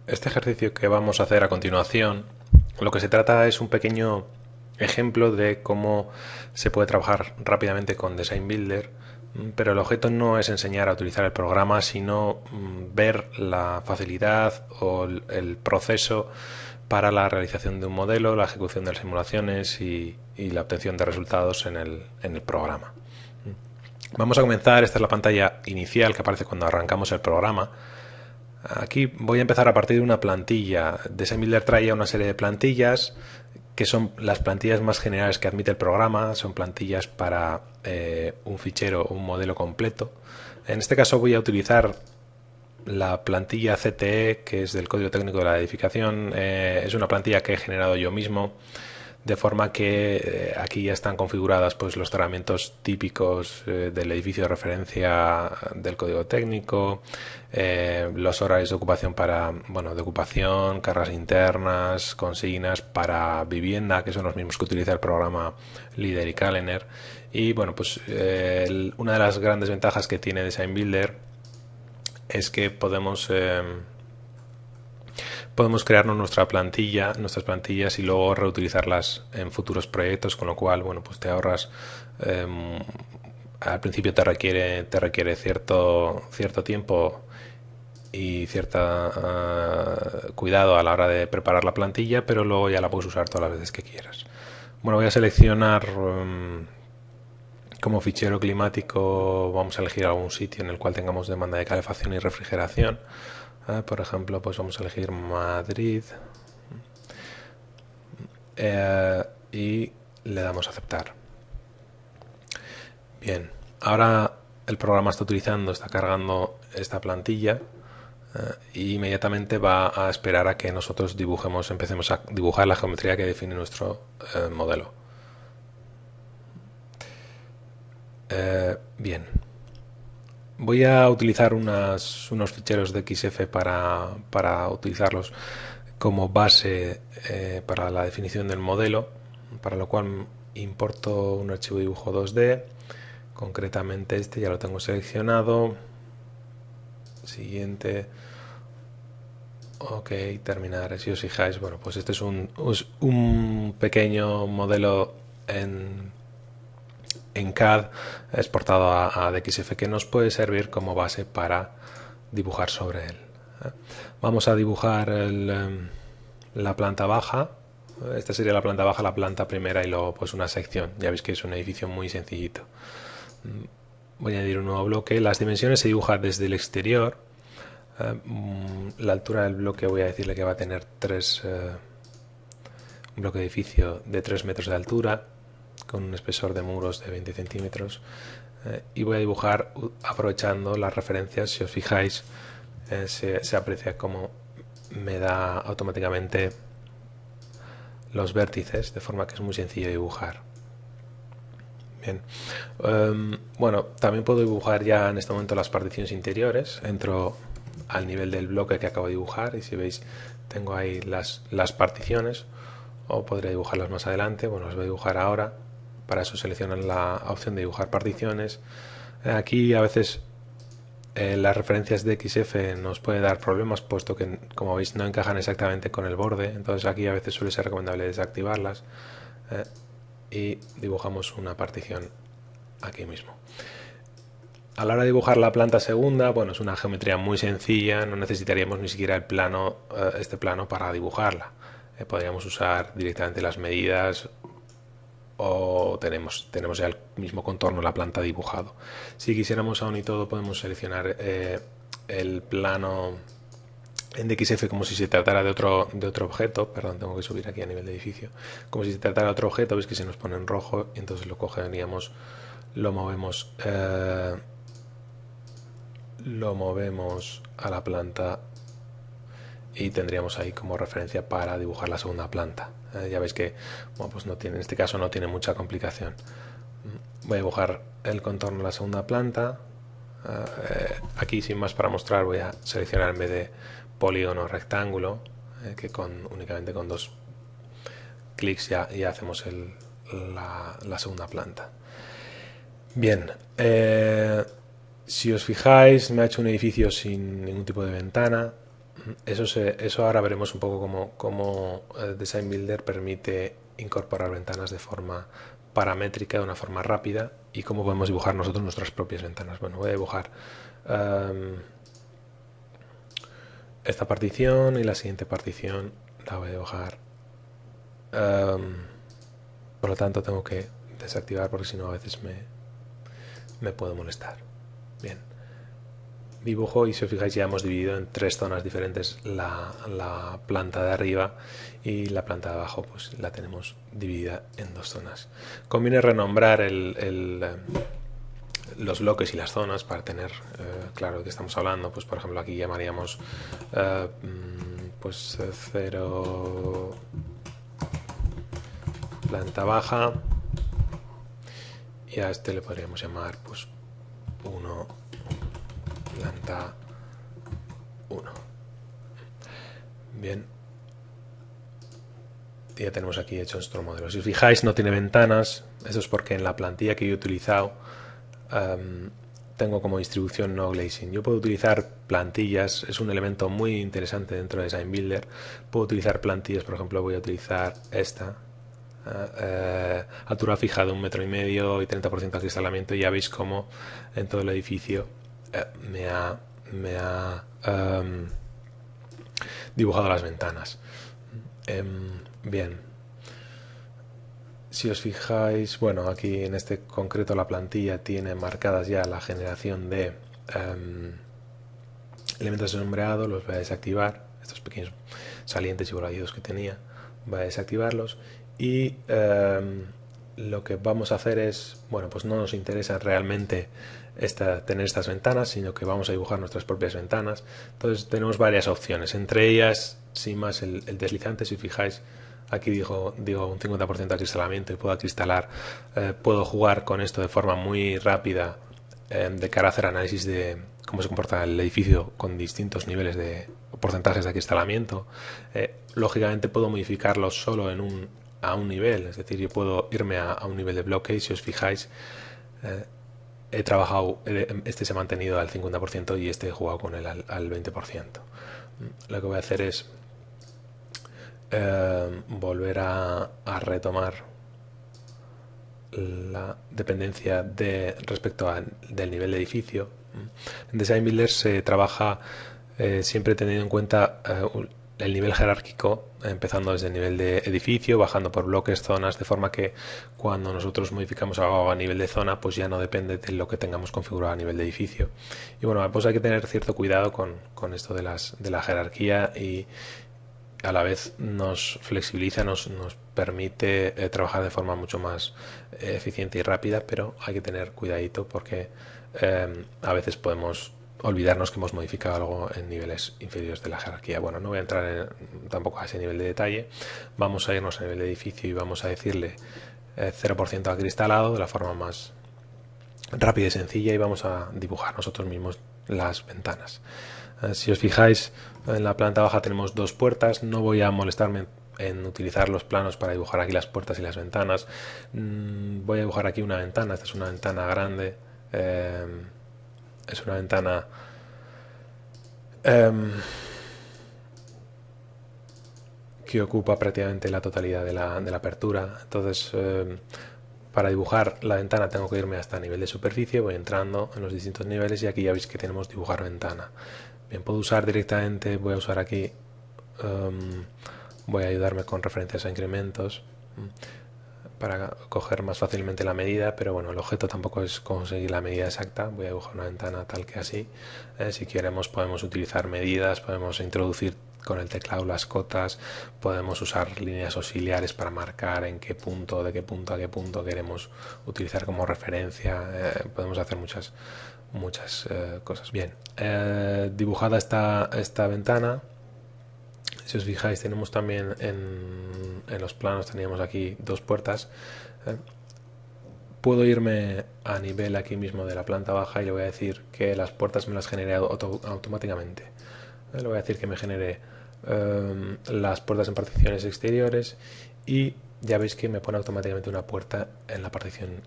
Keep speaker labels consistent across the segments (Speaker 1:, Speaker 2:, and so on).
Speaker 1: Este ejercicio que vamos a hacer a continuación, lo que se trata es un pequeño ejemplo de cómo se puede trabajar rápidamente con Design Builder, pero el objeto no es enseñar a utilizar el programa, sino ver la facilidad o el proceso para la realización de un modelo, la ejecución de las simulaciones y la obtención de resultados en el programa. Vamos a comenzar, esta es la pantalla inicial que aparece cuando arrancamos el programa. Aquí voy a empezar a partir de una plantilla. Design Builder trae una serie de plantillas que son las plantillas más generales que admite el programa. Son plantillas para un fichero o un modelo completo. En este caso voy a utilizar la plantilla CTE, que es del código técnico de la edificación. Es una plantilla que he generado yo mismo, de forma que aquí ya están configuradas pues los tratamientos típicos del edificio de referencia del código técnico, los horarios de ocupación de ocupación, cargas internas, consignas para vivienda, que son los mismos que utiliza el programa Leader y Calendar. Y bueno, pues una de las grandes ventajas que tiene Design Builder es que podemos crearnos nuestras plantillas y luego reutilizarlas en futuros proyectos, con lo cual, bueno, pues te ahorras. Al principio te requiere cierto tiempo y cierta cuidado a la hora de preparar la plantilla, pero luego ya la puedes usar todas las veces que quieras. Bueno, voy a seleccionar como fichero climático, vamos a elegir algún sitio en el cual tengamos demanda de calefacción y refrigeración. Por ejemplo, pues vamos a elegir Madrid y le damos a aceptar. Bien, ahora el programa está cargando esta plantilla y inmediatamente va a esperar a que nosotros empecemos a dibujar la geometría que define nuestro modelo. Bien, voy a utilizar unos ficheros de XF para utilizarlos como base para la definición del modelo, para lo cual importo un archivo de dibujo 2D, concretamente este ya lo tengo seleccionado. Siguiente. Ok, terminar. Si os fijáis, bueno, pues este es un pequeño modelo en CAD exportado a DXF que nos puede servir como base para dibujar sobre él. Vamos a dibujar la planta baja. Esta sería la planta baja, la planta primera y luego pues una sección. Ya veis que es un edificio muy sencillito. Voy a añadir un nuevo bloque. Las dimensiones se dibujan desde el exterior. La altura del bloque voy a decirle que va a tener un bloque de edificio de 3 metros de altura con un espesor de muros de 20 centímetros y voy a dibujar aprovechando las referencias. Si os fijáis, se aprecia cómo me da automáticamente los vértices, de forma que es muy sencillo dibujar. Bien, bueno, también puedo dibujar ya en este momento las particiones interiores. Entro al nivel del bloque que acabo de dibujar y si veis tengo ahí las particiones, o podré dibujarlas más adelante. Bueno, las voy a dibujar ahora. Para eso seleccionan la opción de dibujar particiones. Aquí a veces las referencias de XF nos puede dar problemas, puesto que, como veis, no encajan exactamente con el borde. Entonces aquí a veces suele ser recomendable desactivarlas y dibujamos una partición aquí mismo. A la hora de dibujar la planta segunda, bueno, es una geometría muy sencilla, no necesitaríamos ni siquiera este plano para dibujarla. Podríamos usar directamente las medidas o tenemos ya el mismo contorno de la planta dibujado. Si quisiéramos aún y todo, podemos seleccionar el plano en DXF como si se tratara de otro objeto. Perdón, tengo que subir aquí a nivel de edificio. Como si se tratara de otro objeto, veis que se nos pone en rojo y entonces lo cogeríamos, lo movemos a la planta y tendríamos ahí como referencia para dibujar la segunda planta. Ya veis que bueno, pues en este caso no tiene mucha complicación. Voy a dibujar el contorno de la segunda planta. Aquí, sin más para mostrar, voy a seleccionar en vez de polígono rectángulo, que únicamente con 2 clics ya hacemos la segunda planta. Bien, si os fijáis, me ha hecho un edificio sin ningún tipo de ventana. Eso ahora veremos un poco cómo Design Builder permite incorporar ventanas de forma paramétrica, de una forma rápida, y cómo podemos dibujar nosotros nuestras propias ventanas. Bueno, voy a dibujar esta partición, y la siguiente partición la voy a dibujar. Por lo tanto tengo que desactivar, porque si no a veces me puedo molestar. Bien, dibujo, y si os fijáis ya hemos dividido en 3 zonas diferentes la planta de arriba, y la planta de abajo pues la tenemos dividida en 2 zonas. Conviene renombrar los bloques y las zonas para tener claro de qué estamos hablando. Pues por ejemplo aquí llamaríamos pues 0 planta baja, y a este le podríamos llamar pues 1 planta 1. Bien, ya tenemos aquí hecho nuestro modelo. Si os fijáis, no tiene ventanas. Eso es porque en la plantilla que yo he utilizado tengo como distribución no glazing. Yo puedo utilizar plantillas, es un elemento muy interesante dentro de Design Builder. Puedo utilizar plantillas, por ejemplo voy a utilizar esta, altura fija de 1,5 metros y 30% acristalamiento, y ya veis cómo en todo el edificio me ha dibujado las ventanas. Bien, si os fijáis, bueno, aquí en este concreto la plantilla tiene marcadas ya la generación de elementos de sombreado. Los voy a desactivar, estos pequeños salientes y voladizos que tenía, voy a desactivarlos, y lo que vamos a hacer es, bueno, pues no nos interesa realmente tener estas ventanas, sino que vamos a dibujar nuestras propias ventanas. Entonces tenemos varias opciones, entre ellas, sin más, el deslizante. Si os fijáis, aquí digo un 50% de acristalamiento, y puedo acristalar, puedo jugar con esto de forma muy rápida, de cara a hacer análisis de cómo se comporta el edificio con distintos niveles de porcentajes de acristalamiento. Lógicamente puedo modificarlo solo a un nivel, es decir, yo puedo irme a un nivel de bloque, y si os fijáis, he trabajado, este se ha mantenido al 50% y este he jugado con él al 20%. Lo que voy a hacer es volver a retomar la dependencia respecto del nivel de edificio. En Design Builder se trabaja siempre teniendo en cuenta el nivel jerárquico, empezando desde el nivel de edificio, bajando por bloques, zonas, de forma que cuando nosotros modificamos algo a nivel de zona, pues ya no depende de lo que tengamos configurado a nivel de edificio. Y bueno, pues hay que tener cierto cuidado con esto de la jerarquía, y a la vez nos flexibiliza, nos permite trabajar de forma mucho más eficiente y rápida, pero hay que tener cuidadito, porque a veces podemos olvidarnos que hemos modificado algo en niveles inferiores de la jerarquía. Bueno, no voy a entrar tampoco a ese nivel de detalle. Vamos a irnos a nivel de edificio y vamos a decirle 0% acristalado, de la forma más rápida y sencilla, y vamos a dibujar nosotros mismos las ventanas. Si os fijáis, en la planta baja tenemos 2 puertas. No voy a molestarme en utilizar los planos para dibujar aquí las puertas y las ventanas. Voy a dibujar aquí una ventana. Esta es una ventana grande, es una ventana que ocupa prácticamente la totalidad de la apertura. Entonces para dibujar la ventana tengo que irme hasta nivel de superficie, voy entrando en los distintos niveles, y aquí ya veis que tenemos dibujar ventana. Bien, puedo usar directamente, voy a usar aquí, voy a ayudarme con referencias a incrementos para coger más fácilmente la medida, pero bueno, el objeto tampoco es conseguir la medida exacta. Voy a dibujar una ventana tal que así. Si queremos podemos utilizar medidas, podemos introducir con el teclado las cotas, podemos usar líneas auxiliares para marcar en qué punto, de qué punto a qué punto queremos utilizar como referencia. Podemos hacer muchas cosas. Bien, dibujada esta ventana, si os fijáis, tenemos también en los planos, teníamos aquí 2 puertas. Puedo irme a nivel aquí mismo de la planta baja, y le voy a decir que las puertas me las genere automáticamente. Le voy a decir que me genere las puertas en particiones exteriores, y ya veis que me pone automáticamente una puerta en la partición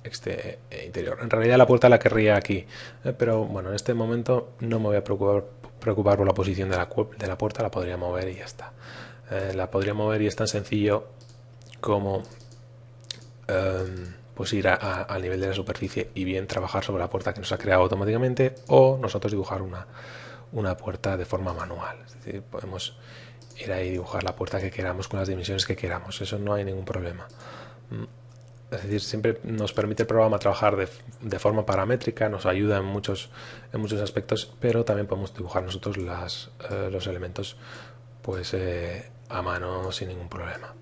Speaker 1: interior. En realidad la puerta la querría aquí, pero bueno, en este momento no me voy a preocupar por la posición de la puerta, la podría mover y ya está. La podría mover y es tan sencillo como pues ir al nivel de la superficie y bien trabajar sobre la puerta que nos ha creado automáticamente, o nosotros dibujar una puerta de forma manual. Es decir, podemos ir ahí y dibujar la puerta que queramos con las dimensiones que queramos, eso no hay ningún problema. Es decir, siempre nos permite el programa trabajar de forma paramétrica, nos ayuda en muchos aspectos, pero también podemos dibujar nosotros los elementos pues a mano sin ningún problema.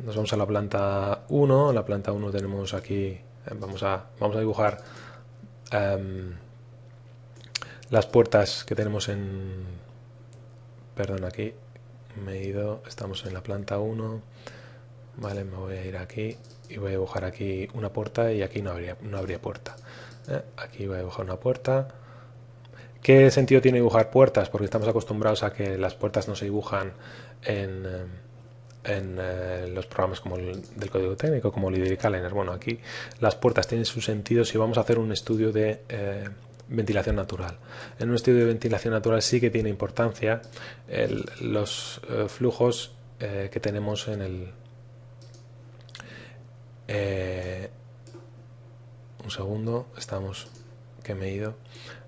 Speaker 1: Nos vamos a la planta 1. En la planta 1 tenemos aquí, vamos a dibujar las puertas que tenemos perdón, aquí me he ido, estamos en la planta 1. Vale, me voy a ir aquí y voy a dibujar aquí una puerta, y aquí no habría puerta. Aquí voy a dibujar una puerta. ¿Qué sentido tiene dibujar puertas? Porque estamos acostumbrados a que las puertas no se dibujan en los programas como del código técnico, como Lideric-Kalender. Bueno, aquí las puertas tienen su sentido si vamos a hacer un estudio de ventilación natural. En un estudio de ventilación natural sí que tiene importancia los flujos que tenemos en el... un segundo, que me he ido.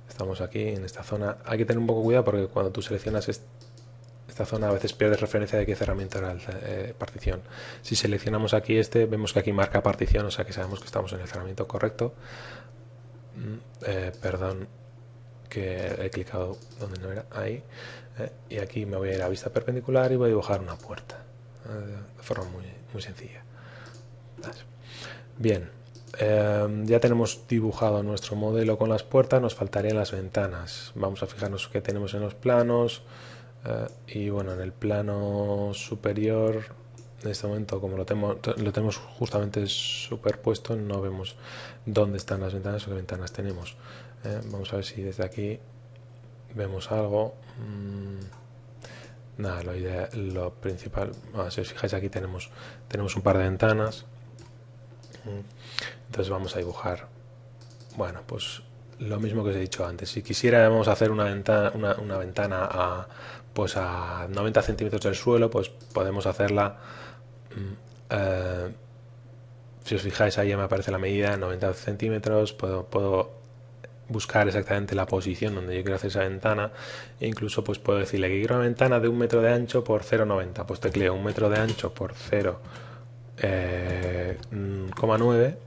Speaker 1: Estamos aquí en esta zona. Hay que tener un poco cuidado porque cuando tú seleccionas esta zona a veces pierdes referencia de qué cerramiento era la partición. Si seleccionamos aquí vemos que aquí marca partición, o sea que sabemos que estamos en el cerramiento correcto. Perdón, que he clicado donde no era, ahí. Y aquí me voy a ir a vista perpendicular y voy a dibujar una puerta de forma muy sencilla. Bien, ya tenemos dibujado nuestro modelo con las puertas, nos faltarían las ventanas. Vamos a fijarnos qué tenemos en los planos. Y bueno, en el plano superior, en este momento, como lo tenemos justamente superpuesto, no vemos dónde están las ventanas o qué ventanas tenemos. Vamos a ver si desde aquí vemos algo. Nada, lo principal, si os fijáis aquí tenemos un par de ventanas. Entonces vamos a dibujar, bueno, pues lo mismo que os he dicho antes. Si quisiéramos hacer una ventana a 90 centímetros del suelo, pues podemos hacerla. Si os fijáis, ahí me aparece la medida, 90 centímetros. Puedo buscar exactamente la posición donde yo quiero hacer esa ventana, e incluso pues puedo decirle que quiero una ventana de 1 metro de ancho por 0,90. Pues tecleo 1 metro de ancho por 0,9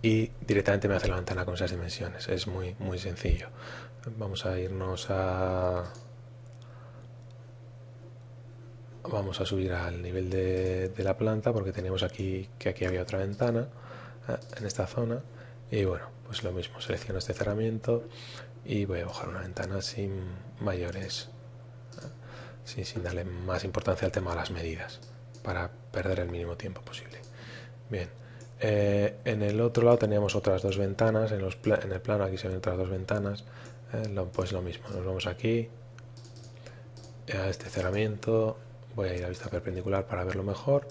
Speaker 1: y directamente me hace la ventana con esas dimensiones. Es muy sencillo. Vamos a irnos vamos a subir al nivel de la planta, porque tenemos aquí había otra ventana en esta zona. Y bueno, pues lo mismo, selecciono este cerramiento y voy a dibujar una ventana sin mayores, sin darle más importancia al tema de las medidas, para perder el mínimo tiempo posible. Bien, en el otro lado teníamos otras dos ventanas, en el plano aquí se ven otras dos ventanas. Pues lo mismo, nos vamos aquí a este cerramiento, voy a ir a vista perpendicular para verlo mejor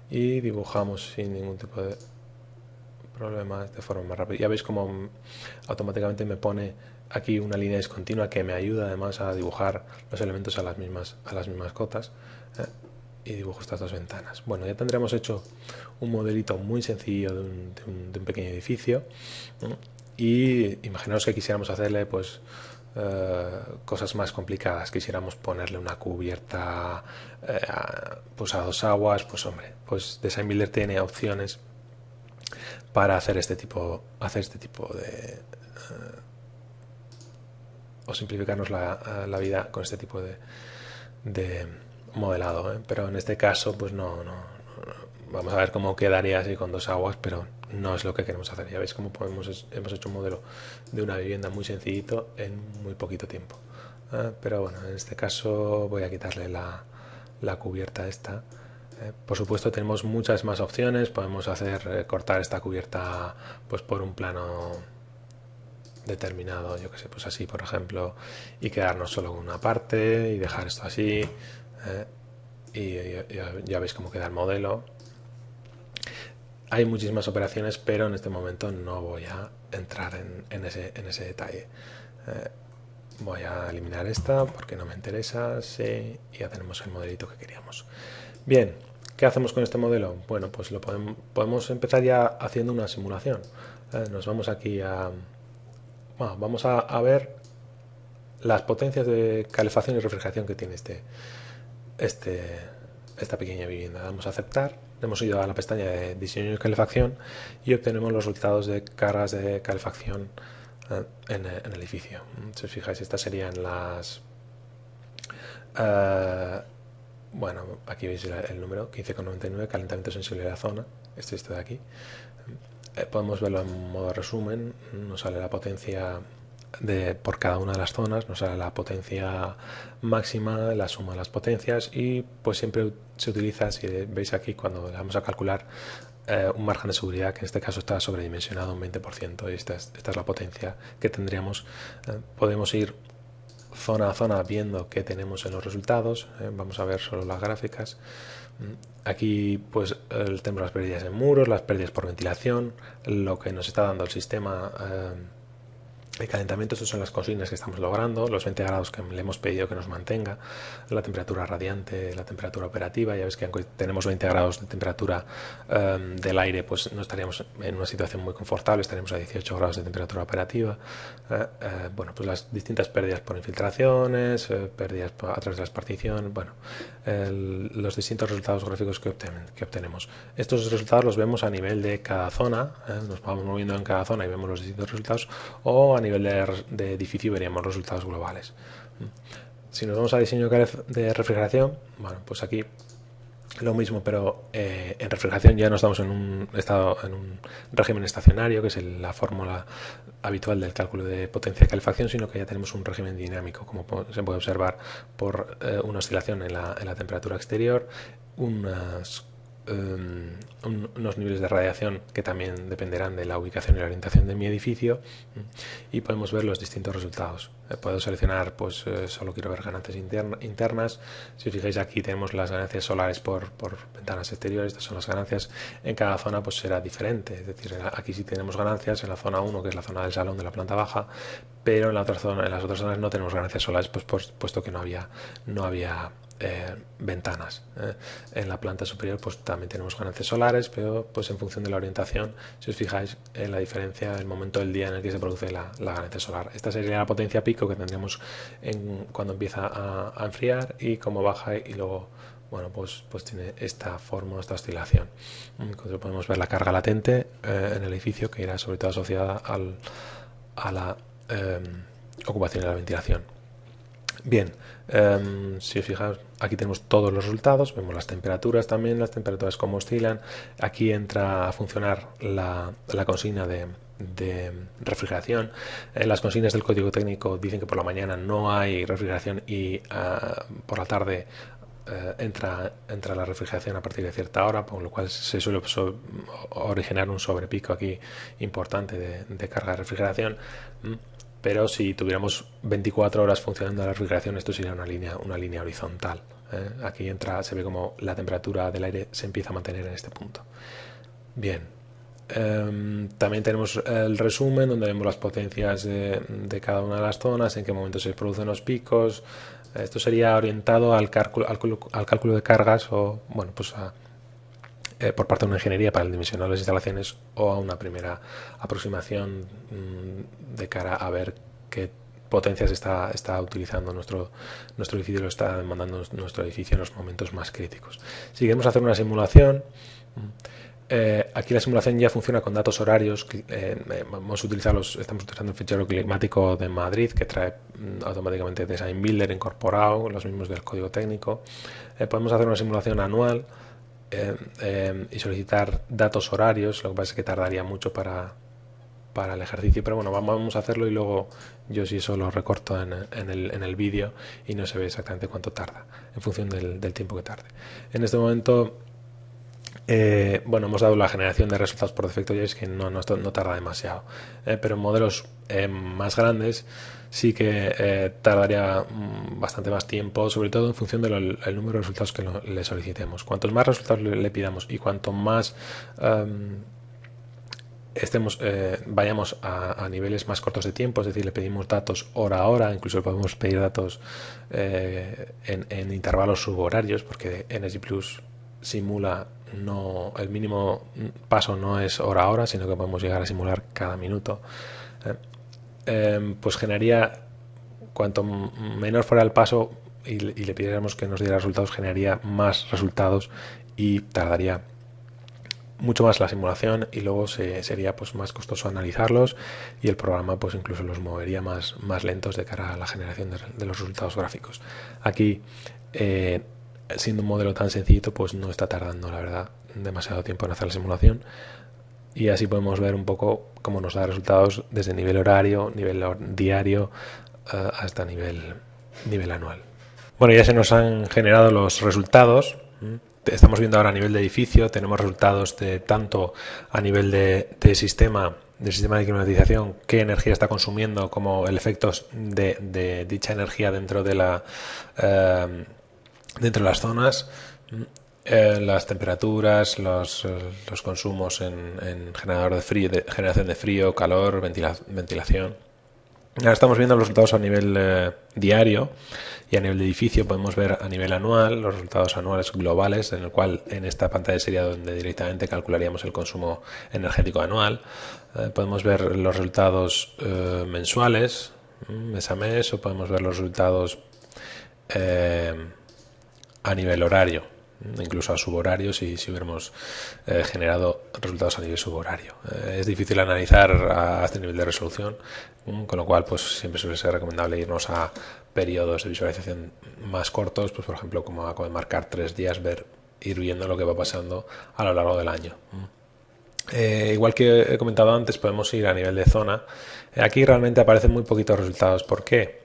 Speaker 1: y dibujamos sin ningún tipo de problemas de forma más rápida. Ya veis como automáticamente me pone aquí una línea discontinua que me ayuda además a dibujar los elementos a las mismas cotas, y dibujo estas dos ventanas. Bueno, ya tendremos hecho un modelito muy sencillo de un pequeño edificio, y imaginaos que quisiéramos hacerle pues cosas más complicadas, quisiéramos ponerle una cubierta pues a 2 aguas. Pues hombre, pues Design Builder tiene opciones para hacer este tipo de o simplificarnos la vida con este tipo de modelado, pero en este caso pues no, vamos a ver cómo quedaría así con 2 aguas, pero no es lo que queremos hacer. Ya veis cómo hemos hecho un modelo de una vivienda muy sencillito en muy poquito tiempo, pero bueno, en este caso voy a quitarle la cubierta esta. Por supuesto tenemos muchas más opciones, podemos hacer cortar esta cubierta pues por un plano determinado, yo que sé, pues así por ejemplo, y quedarnos solo con una parte y dejar esto así, y ya veis cómo queda el modelo. hay muchísimas operaciones, pero en este momento no voy a entrar en ese detalle. Voy a eliminar esta porque no me interesa. Sí, y ya tenemos el modelito que queríamos. Bien, ¿qué hacemos con este modelo? Bueno, pues podemos empezar ya haciendo una simulación. Nos vamos aquí vamos a ver las potencias de calefacción y refrigeración que tiene esta pequeña vivienda. Vamos a aceptar. Hemos ido a la pestaña de diseño y calefacción y obtenemos los resultados de cargas de calefacción en el edificio. Si os fijáis, estas serían las... bueno, aquí veis el número 15,99, calentamiento sensible de la zona. Este de aquí. Podemos verlo en modo resumen. Nos sale la potencia por cada una de las zonas, nos sale la potencia máxima, la suma de las potencias, y pues siempre se utiliza, si veis aquí, cuando vamos a calcular un margen de seguridad, que en este caso está sobredimensionado un 20%, y esta es la potencia que tendríamos. Podemos ir zona a zona viendo qué tenemos en los resultados. Vamos a ver solo las gráficas. Aquí pues tenemos las pérdidas en muros, las pérdidas por ventilación, lo que nos está dando el sistema de calentamiento. Estas son las consignas que estamos logrando, los 20 grados que le hemos pedido que nos mantenga, la temperatura radiante, la temperatura operativa. Ya ves que aunque tenemos 20 grados de temperatura del aire, pues no estaríamos en una situación muy confortable, estaríamos a 18 grados de temperatura operativa. Bueno, pues las distintas pérdidas por infiltraciones, pérdidas a través de la espartición, bueno, los distintos resultados gráficos que obtenemos. Estos resultados los vemos a nivel de cada zona, nos vamos moviendo en cada zona y vemos los distintos resultados, o a nivel de edificio veríamos los resultados globales. Si nos vamos a diseño de refrigeración, bueno, pues aquí lo mismo, pero en refrigeración ya no estamos en un régimen estacionario, que es la fórmula habitual del cálculo de potencia de calefacción, sino que ya tenemos un régimen dinámico, como se puede observar por una oscilación en la temperatura exterior, unos niveles de radiación que también dependerán de la ubicación y la orientación de mi edificio, y podemos ver los distintos resultados. Puedo seleccionar, pues solo quiero ver ganancias internas. Si os fijáis, aquí tenemos las ganancias solares por ventanas exteriores. Estas son las ganancias. En cada zona pues será diferente, es decir, aquí sí tenemos ganancias en la zona 1, que es la zona del salón de la planta baja, pero en las otras zonas no tenemos ganancias solares, pues puesto que no había ventanas. En la planta superior pues también tenemos ganancias solares, pero pues en función de la orientación, si os fijáis en la diferencia, el momento del día en el que se produce la ganancia solar. Esta sería la potencia pico que tendríamos cuando empieza a enfriar, y como baja, y luego bueno, pues tiene esta forma, esta oscilación. Entonces podemos ver la carga latente en el edificio, que irá sobre todo asociada a la ocupación y la ventilación. Bien, si os fijáis, aquí tenemos todos los resultados, vemos las temperaturas también, las temperaturas cómo oscilan. Aquí entra a funcionar la consigna de refrigeración. Las consignas del código técnico dicen que por la mañana no hay refrigeración, y por la tarde entra la refrigeración a partir de cierta hora, por lo cual se suele originar un sobrepico aquí importante de carga de refrigeración. Pero si tuviéramos 24 horas funcionando la refrigeración, esto sería una línea horizontal. Aquí se ve como la temperatura del aire se empieza a mantener en este punto. Bien, también tenemos el resumen, donde vemos las potencias de cada una de las zonas, en qué momento se producen los picos. Esto sería orientado al cálculo de cargas, o bueno, pues por parte de una ingeniería para el dimensionado de las instalaciones, o a una primera aproximación de cara a ver qué potencias está utilizando nuestro edificio, lo está demandando nuestro edificio en los momentos más críticos. Si queremos hacer una simulación, aquí la simulación ya funciona con datos horarios. Estamos utilizando el fichero climático de Madrid, que trae automáticamente Design Builder incorporado, los mismos del código técnico. Podemos hacer una simulación anual y solicitar datos horarios. Lo que pasa es que tardaría mucho para el ejercicio, pero bueno, vamos a hacerlo, y luego yo sí eso lo recorto en el vídeo y no se ve exactamente cuánto tarda en función del tiempo que tarde. En este momento Bueno, hemos dado la generación de resultados por defecto, ya es que no tarda demasiado. Pero en modelos más grandes sí que tardaría bastante más tiempo, sobre todo en función del número de resultados que le solicitemos. Cuantos más resultados le pidamos y cuanto más vayamos a niveles más cortos de tiempo, es decir, le pedimos datos hora a hora, incluso podemos pedir datos en intervalos subhorarios, porque Energy Plus simula el mínimo paso no es hora a hora, sino que podemos llegar a simular cada minuto. Pues generaría, cuanto menor fuera el paso y le pidiéramos que nos diera resultados, generaría más resultados y tardaría mucho más la simulación, y luego sería pues más costoso analizarlos, y el programa pues incluso los movería más lentos de cara a la generación de los resultados gráficos. Aquí siendo un modelo tan sencillito, pues no está tardando, la verdad, demasiado tiempo en hacer la simulación, y así podemos ver un poco cómo nos da resultados desde nivel horario, nivel diario, hasta nivel anual. Bueno, ya se nos han generado los resultados. Estamos viendo ahora a nivel de edificio, tenemos resultados de tanto a nivel de sistema de climatización, qué energía está consumiendo, como el efecto de dicha energía dentro de las zonas, las temperaturas, los consumos en generador de frío, generación de frío, calor, ventilación. Ahora estamos viendo los resultados a nivel diario, y a nivel de edificio podemos ver a nivel anual los resultados anuales globales, en el cual en esta pantalla sería donde directamente calcularíamos el consumo energético anual. Podemos ver los resultados mensuales, mes a mes, o podemos ver los resultados a nivel horario, incluso a subhorario si hubiéramos generado resultados a nivel subhorario. Es difícil analizar a este nivel de resolución, con lo cual pues siempre suele ser recomendable irnos a periodos de visualización más cortos, pues por ejemplo, como acabo de marcar, 3 días, ir viendo lo que va pasando a lo largo del año. Igual que he comentado antes, podemos ir a nivel de zona. Aquí realmente aparecen muy poquitos resultados. ¿Por qué?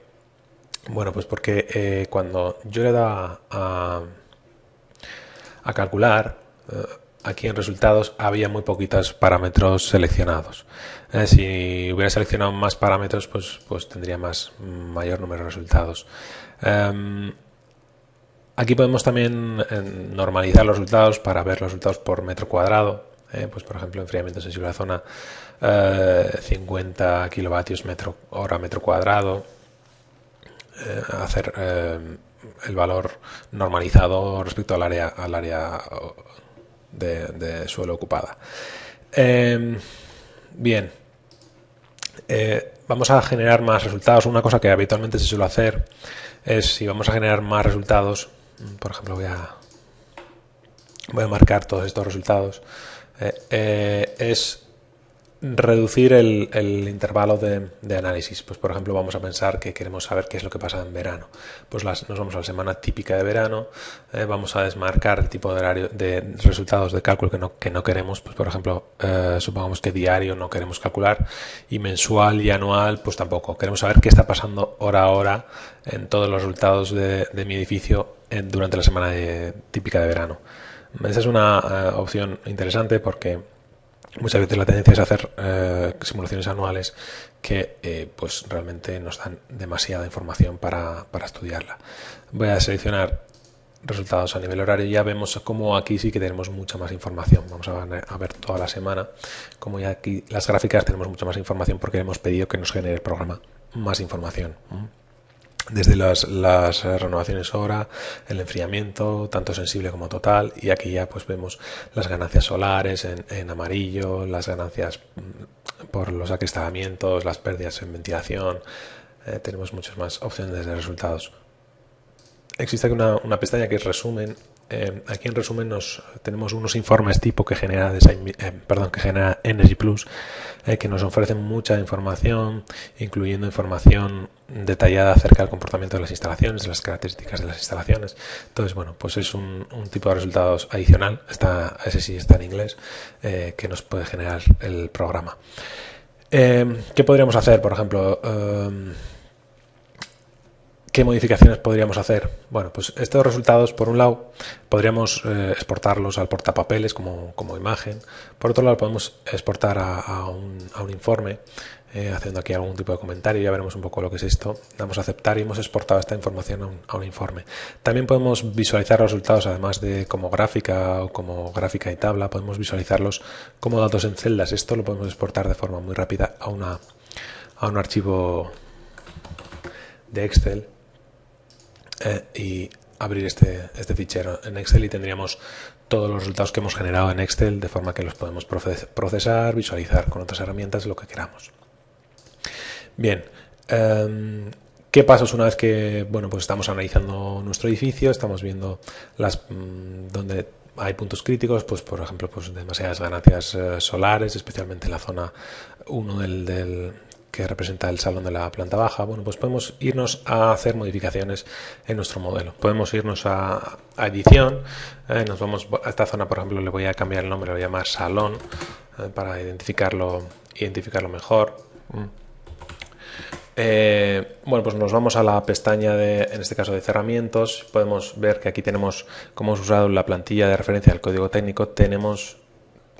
Speaker 1: Bueno, pues porque cuando yo le da a calcular, aquí en resultados había muy poquitos parámetros seleccionados. Si hubiera seleccionado más parámetros, pues tendría mayor número de resultados. Aquí podemos también normalizar los resultados para ver los resultados por metro cuadrado. Pues por ejemplo, enfriamiento sensible a la zona, 50 kilovatios hora metro cuadrado. Hacer el valor normalizado respecto al área de suelo ocupada. Bien, vamos a generar más resultados. Una cosa que habitualmente se suele hacer es, si vamos a generar más resultados, por ejemplo, voy a marcar todos estos resultados, es reducir el intervalo de análisis. Pues por ejemplo, vamos a pensar que queremos saber qué es lo que pasa en verano. Pues nos vamos a la semana típica de verano, vamos a desmarcar el tipo de horario de resultados de cálculo que no queremos. Pues por ejemplo, supongamos que diario no queremos calcular, y mensual y anual pues tampoco. Queremos saber qué está pasando hora a hora en todos los resultados de mi edificio durante la semana típica de verano. Esa es una opción interesante, porque muchas veces la tendencia es hacer simulaciones anuales que pues realmente nos dan demasiada información para estudiarla. Voy a seleccionar resultados a nivel horario, y ya vemos cómo aquí sí que tenemos mucha más información. Vamos a ver toda la semana, como ya aquí las gráficas tenemos mucha más información, porque hemos pedido que nos genere el programa más información. Desde las renovaciones hora, el enfriamiento, tanto sensible como total, y aquí ya pues vemos las ganancias solares en amarillo, las ganancias por los acristalamientos, las pérdidas en ventilación. Tenemos muchas más opciones de resultados. Existe aquí una pestaña que es resumen. Aquí en resumen tenemos unos informes tipo que genera Energy Plus, que nos ofrecen mucha información, incluyendo información detallada acerca del comportamiento de las instalaciones, de las características de las instalaciones. Entonces, bueno, pues es un tipo de resultados adicional. Ese sí está en inglés, que nos puede generar el programa. ¿Qué podríamos hacer? Por ejemplo, ¿Qué modificaciones podríamos hacer? Bueno, pues estos resultados, por un lado, podríamos exportarlos al portapapeles como imagen. Por otro lado, podemos exportar a un informe, haciendo aquí algún tipo de comentario. Ya veremos un poco lo que es esto. Damos a aceptar y hemos exportado esta información a un informe. También podemos visualizar los resultados, además de como gráfica o como gráfica y tabla, podemos visualizarlos como datos en celdas. Esto lo podemos exportar de forma muy rápida a un archivo de Excel. Y abrir este fichero en Excel y tendríamos todos los resultados que hemos generado en Excel, de forma que los podemos procesar, visualizar con otras herramientas, lo que queramos. Bien, ¿qué pasos una vez que pues estamos analizando nuestro edificio, estamos viendo donde hay puntos críticos, pues por ejemplo, pues demasiadas ganancias solares, especialmente en la zona 1 que representa el salón de la planta baja? Bueno, pues podemos irnos a hacer modificaciones en nuestro modelo. Podemos irnos a edición, nos vamos a esta zona, por ejemplo, le voy a cambiar el nombre, le voy a llamar salón, para identificarlo mejor. Bueno, pues nos vamos a la pestaña en este caso de cerramientos. Podemos ver que aquí tenemos, como hemos usado la plantilla de referencia del código técnico, tenemos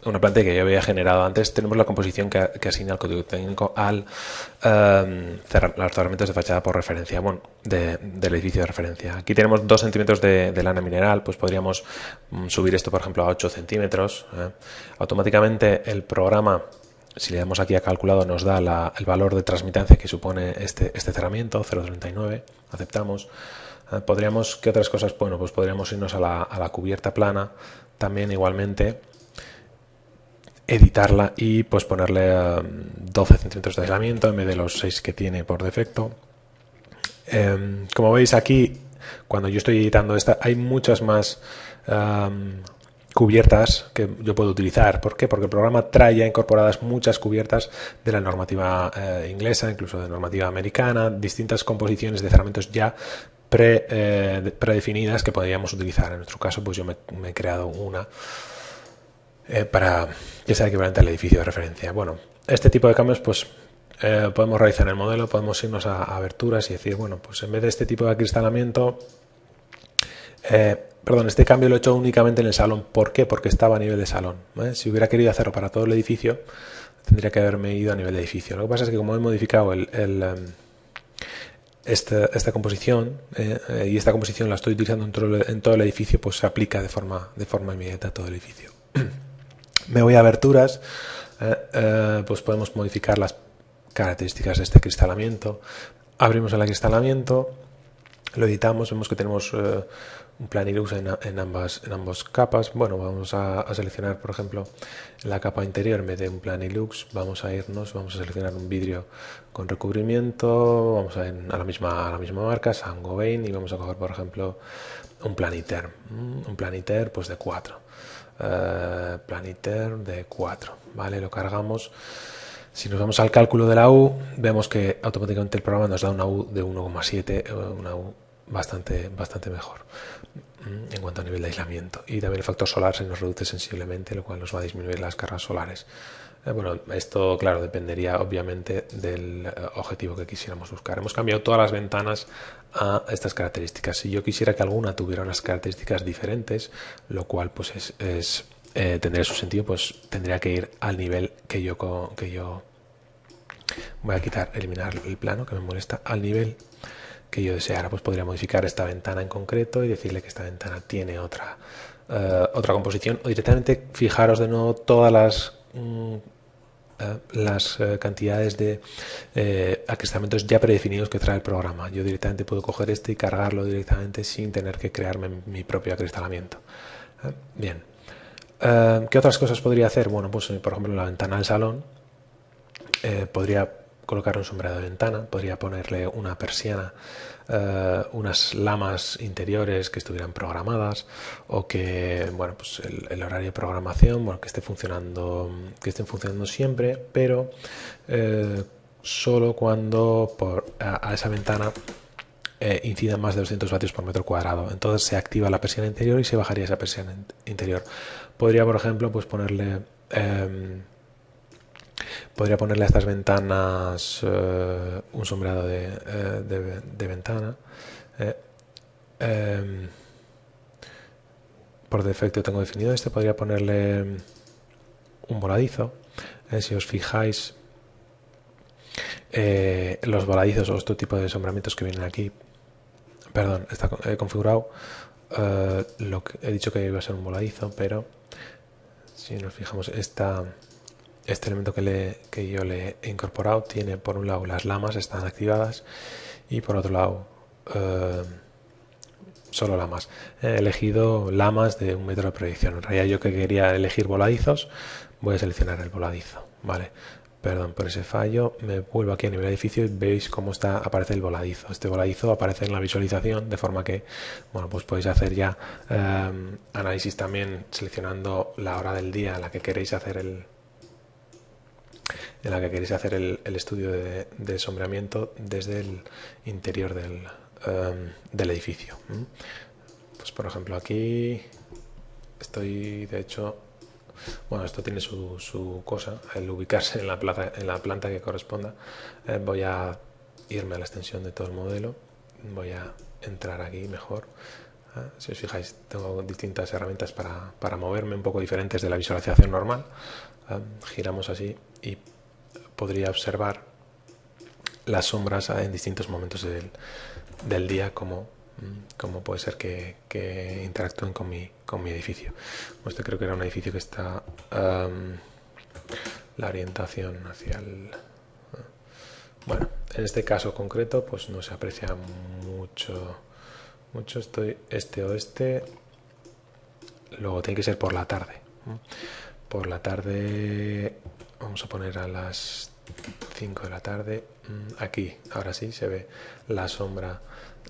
Speaker 1: una plantilla que yo había generado antes. Tenemos la composición que asigna el código técnico al los cerramientos de fachada por referencia, bueno, del edificio de referencia. Aquí tenemos 2 centímetros de lana mineral, pues podríamos subir esto, por ejemplo, a 8 centímetros. Automáticamente el programa, si le damos aquí a calculado, nos da el valor de transmitancia que supone este cerramiento, 0,39. Aceptamos. ¿Qué otras cosas? Bueno, pues podríamos irnos a la cubierta plana, también igualmente editarla y pues ponerle 12 centímetros de aislamiento en vez de los 6 que tiene por defecto. Como veis aquí, cuando yo estoy editando esta, hay muchas más cubiertas que yo puedo utilizar. ¿Por qué? Porque el programa trae ya incorporadas muchas cubiertas de la normativa inglesa, incluso de normativa americana, distintas composiciones de cerramientos ya predefinidas que podríamos utilizar. En nuestro caso, pues yo me he creado una para que sea equivalente al edificio de referencia. Bueno, este tipo de cambios pues podemos realizar en el modelo, podemos irnos a aberturas y decir, bueno, pues en vez de este tipo de acristalamiento, este cambio lo he hecho únicamente en el salón. ¿Por qué? Porque estaba a nivel de salón. Si hubiera querido hacerlo para todo el edificio, tendría que haberme ido a nivel de edificio. Lo que pasa es que como he modificado esta composición y esta composición la estoy utilizando en todo el edificio, pues se aplica de forma inmediata a todo el edificio. Me voy a aberturas, pues podemos modificar las características de este acristalamiento. Abrimos el acristalamiento, lo editamos, vemos que tenemos un Planilux en ambas capas. Bueno, vamos a seleccionar, por ejemplo, la capa interior en vez de un Planilux. Vamos a seleccionar un vidrio con recubrimiento, vamos a ir a la misma marca, Saint-Gobain, y vamos a coger, por ejemplo, un Planiter pues de 4. Planiter de 4, ¿vale? Lo cargamos. Si nos vamos al cálculo de la U, vemos que automáticamente el programa nos da una U de 1,7, una U bastante mejor en cuanto a nivel de aislamiento. Y también el factor solar se nos reduce sensiblemente, lo cual nos va a disminuir las cargas solares. Bueno, esto, claro, dependería obviamente del objetivo que quisiéramos buscar. Hemos cambiado todas las ventanas a estas características. Si yo quisiera que alguna tuviera unas características diferentes, lo cual pues tendría su sentido, pues tendría que ir al nivel que yo voy a eliminar el plano que me molesta, al nivel que yo deseara. Pues podría modificar esta ventana en concreto y decirle que esta ventana tiene otra composición, o directamente fijaros de nuevo todas las cantidades de acristalamientos ya predefinidos que trae el programa. Yo directamente puedo coger este y cargarlo directamente sin tener que crearme mi propio acristalamiento. Bien. ¿Qué otras cosas podría hacer? Bueno, pues por ejemplo en la ventana del salón podría colocar un sombreado de ventana, podría ponerle una persiana, unas lamas interiores que estuvieran programadas, o que, bueno, pues el horario de programación, bueno, que estén funcionando siempre, pero solo cuando a esa ventana incida más de 200 vatios por metro cuadrado. Entonces se activa la persiana interior y se bajaría esa persiana interior. Podría, por ejemplo, pues ponerle Podría ponerle a estas ventanas un sombreado de ventana. Por defecto tengo definido este. Podría ponerle un voladizo. Si os fijáis, los voladizos o este tipo de sombramientos que vienen aquí, perdón, está configurado. Lo que he dicho que iba a ser un voladizo, pero si nos fijamos, este elemento que yo le he incorporado tiene, por un lado, las lamas están activadas y por otro lado solo lamas. He elegido lamas de 1 metro de proyección. En realidad yo que quería elegir voladizos, voy a seleccionar el voladizo, vale. Perdón por ese fallo. Me vuelvo aquí a nivel edificio y veis cómo aparece el voladizo. Este voladizo aparece en la visualización, de forma que, bueno, pues podéis hacer ya análisis también seleccionando la hora del día en la que queréis hacer el estudio de sombreamiento desde el interior del edificio. Pues por ejemplo aquí estoy, de hecho, bueno, esto tiene su cosa, el ubicarse en la planta que corresponda. Voy a irme a la extensión de todo el modelo, voy a entrar aquí mejor. Si os fijáis, tengo distintas herramientas para moverme, un poco diferentes de la visualización normal. Giramos así y podría observar las sombras en distintos momentos del día, como puede ser que interactúen con mi edificio. Este creo que era un edificio que está la orientación hacia el... Bueno, en este caso concreto pues no se aprecia mucho. Estoy este-oeste. Luego tiene que ser por la tarde. Por la tarde vamos a poner a las 5 de la tarde. Aquí, ahora sí, se ve la sombra,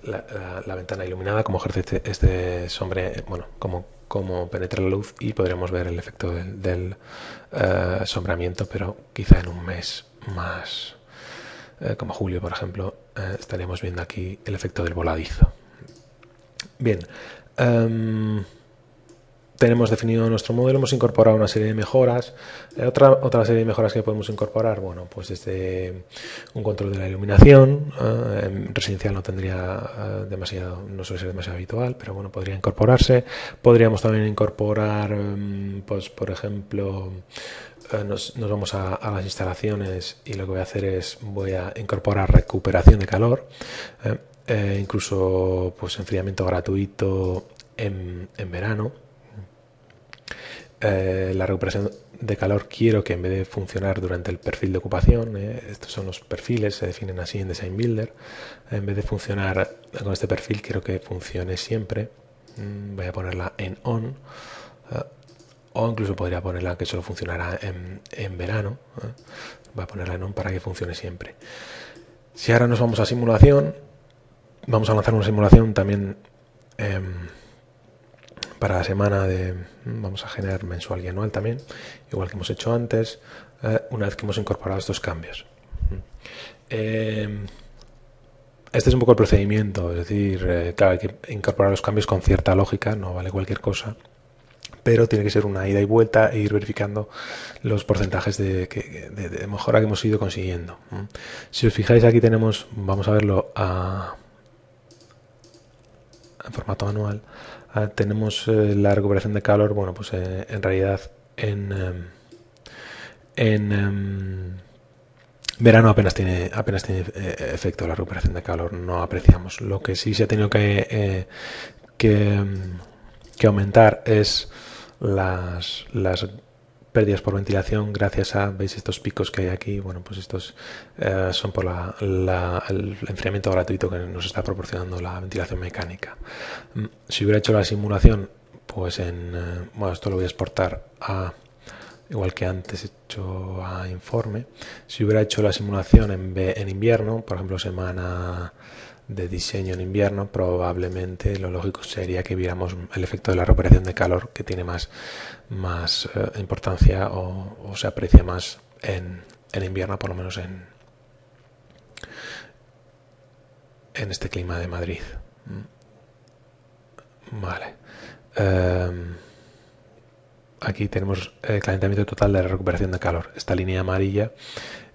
Speaker 1: la ventana iluminada, como ejerce este sombre, bueno, como penetra la luz, y podremos ver el efecto del sombreamiento, pero quizá en un mes más, como julio, por ejemplo, estaríamos viendo aquí el efecto del voladizo. Bien, tenemos definido nuestro modelo, hemos incorporado una serie de mejoras. Otra serie de mejoras que podemos incorporar, bueno, pues desde un control de la iluminación. En residencial no tendría no suele ser demasiado habitual, pero bueno, podría incorporarse. Podríamos también incorporar, pues por ejemplo, nos vamos a las instalaciones y lo que voy a hacer es voy a incorporar recuperación de calor, incluso pues enfriamiento gratuito en verano. La recuperación de calor quiero que en vez de funcionar durante el perfil de ocupación, estos son los perfiles, se definen así en Design Builder, en vez de funcionar con este perfil quiero que funcione siempre. Voy a ponerla en on, o incluso podría ponerla que solo funcionará en verano. Voy a ponerla en on para que funcione siempre. Si ahora nos vamos a simulación, vamos a lanzar una simulación también para la semana vamos a generar mensual y anual también, igual que hemos hecho antes, una vez que hemos incorporado estos cambios. Este es un poco el procedimiento, es decir, claro, hay que incorporar los cambios con cierta lógica, no vale cualquier cosa, pero tiene que ser una ida y vuelta e ir verificando los porcentajes de mejora que hemos ido consiguiendo. Si os fijáis, aquí tenemos, vamos a verlo en formato manual. Tenemos la recuperación de calor. Bueno, pues en realidad en verano apenas tiene efecto la recuperación de calor, no apreciamos. Lo que sí se ha tenido que aumentar es las pérdidas por ventilación, gracias a, veis estos picos que hay aquí, bueno, pues estos son por el enfriamiento gratuito que nos está proporcionando la ventilación mecánica. Si hubiera hecho la simulación, pues bueno, esto lo voy a exportar igual que antes he hecho a informe. Si hubiera hecho la simulación en invierno, por ejemplo semana de diseño en invierno, probablemente lo lógico sería que viéramos el efecto de la recuperación de calor, que tiene más importancia o se aprecia más en invierno, por lo menos en este clima de Madrid. Vale. aquí tenemos el calentamiento total de la recuperación de calor. Esta línea amarilla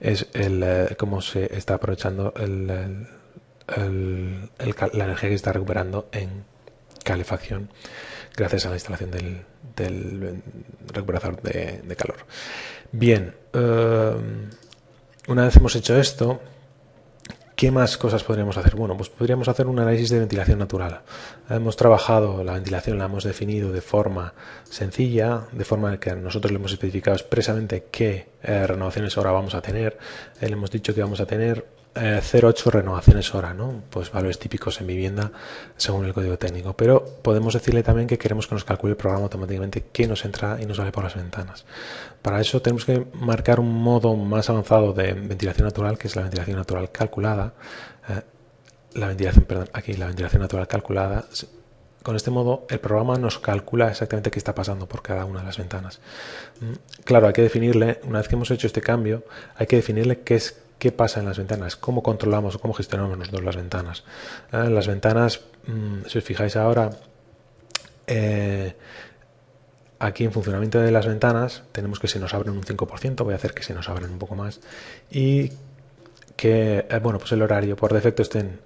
Speaker 1: es cómo se está aprovechando la energía que se está recuperando en calefacción gracias a la instalación del recuperador de calor. Bien, una vez hemos hecho esto, ¿qué más cosas podríamos hacer? Bueno, pues podríamos hacer un análisis de ventilación natural. Hemos trabajado la ventilación, la hemos definido de forma sencilla, de forma que nosotros le hemos especificado expresamente qué renovaciones hora vamos a tener. Le hemos dicho que vamos a tener 0,8 renovaciones hora, ¿no? Pues valores típicos en vivienda según el código técnico. Pero podemos decirle también que queremos que nos calcule el programa automáticamente qué nos entra y nos sale por las ventanas. Para eso tenemos que marcar un modo más avanzado de ventilación natural, que es la ventilación natural calculada. La ventilación natural calculada. Con este modo el programa nos calcula exactamente qué está pasando por cada una de las ventanas. Claro, hay que definirle, una vez que hemos hecho este cambio, hay que definirle qué pasa en las ventanas, cómo controlamos o cómo gestionamos nosotros las ventanas. Las ventanas, si os fijáis ahora, aquí en funcionamiento de las ventanas tenemos que se nos abren un 5%, voy a hacer que se nos abran un poco más, y que pues el horario por defecto estén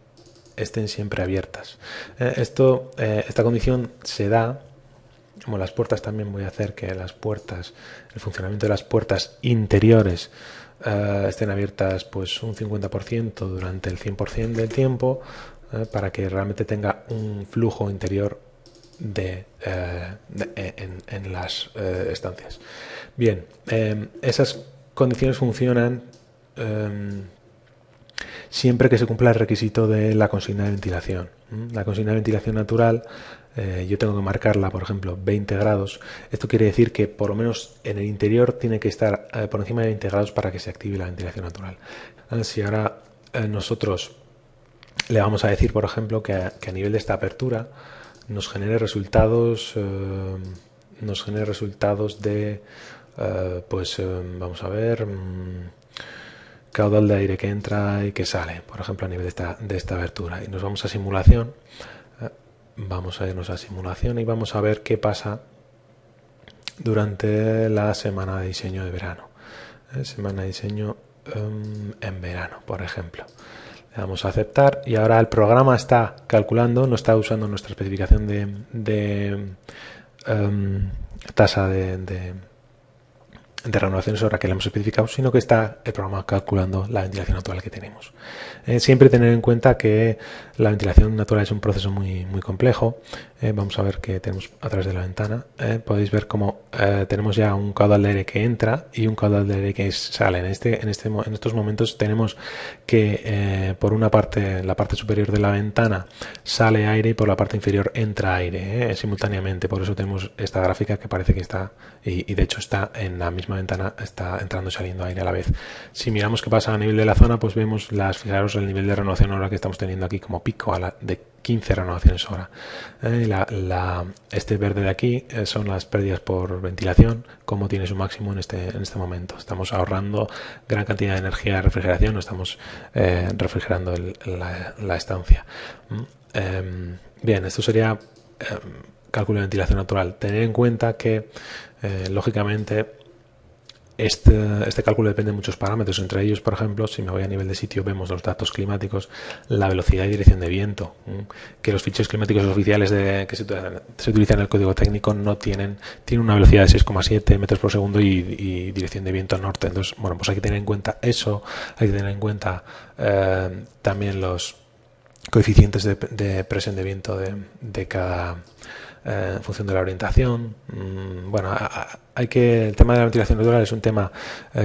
Speaker 1: siempre abiertas. Esta condición se da, como las puertas también voy a hacer que el funcionamiento de las puertas interiores estén abiertas pues un 50% durante el 100% del tiempo, para que realmente tenga un flujo interior en las estancias. Bien, esas condiciones funcionan siempre que se cumpla el requisito de la consigna de ventilación. La consigna de ventilación natural, yo tengo que marcarla, por ejemplo, 20 grados. Esto quiere decir que por lo menos en el interior tiene que estar por encima de 20 grados para que se active la ventilación natural. Si ahora nosotros le vamos a decir, por ejemplo, que a nivel de esta apertura nos genere resultados de vamos a ver, caudal de aire que entra y que sale, por ejemplo, a nivel de esta abertura, y nos vamos a simulación. Vamos a irnos a simulación y vamos a ver qué pasa durante la semana de diseño de verano. Semana de diseño en verano, por ejemplo. Le damos a aceptar y ahora el programa está calculando, no está usando nuestra especificación de tasa de renovaciones hora que le hemos especificado, sino que está el programa calculando la ventilación natural que tenemos. Siempre tener en cuenta que la ventilación natural es un proceso muy, muy complejo. Vamos a ver qué tenemos a través de la ventana. Podéis ver cómo tenemos ya un caudal de aire que entra y un caudal de aire que sale. En estos momentos tenemos que por una parte, en la parte superior de la ventana sale aire y por la parte inferior entra aire simultáneamente. Por eso tenemos esta gráfica que parece que está, y de hecho está en la misma ventana, está entrando y saliendo aire a la vez. Si miramos qué pasa a nivel de la zona, pues vemos fijaros el nivel de renovación hora que estamos teniendo aquí como pico de 15 renovaciones hora. Este verde de aquí son las pérdidas por ventilación, como tiene su máximo en este momento. Estamos ahorrando gran cantidad de energía de refrigeración, no estamos refrigerando la estancia. Bien, esto sería cálculo de ventilación natural. Tener en cuenta que lógicamente este cálculo depende de muchos parámetros, entre ellos, por ejemplo, si me voy a nivel de sitio, vemos los datos climáticos, la velocidad y dirección de viento, que los ficheros climáticos oficiales que se utilizan en el código técnico tienen una velocidad de 6,7 metros por segundo y dirección de viento norte. Entonces, bueno, pues hay que tener en cuenta eso, hay que tener en cuenta también los coeficientes de presión de viento de cada en función de la orientación. Bueno, el tema de la ventilación natural es un tema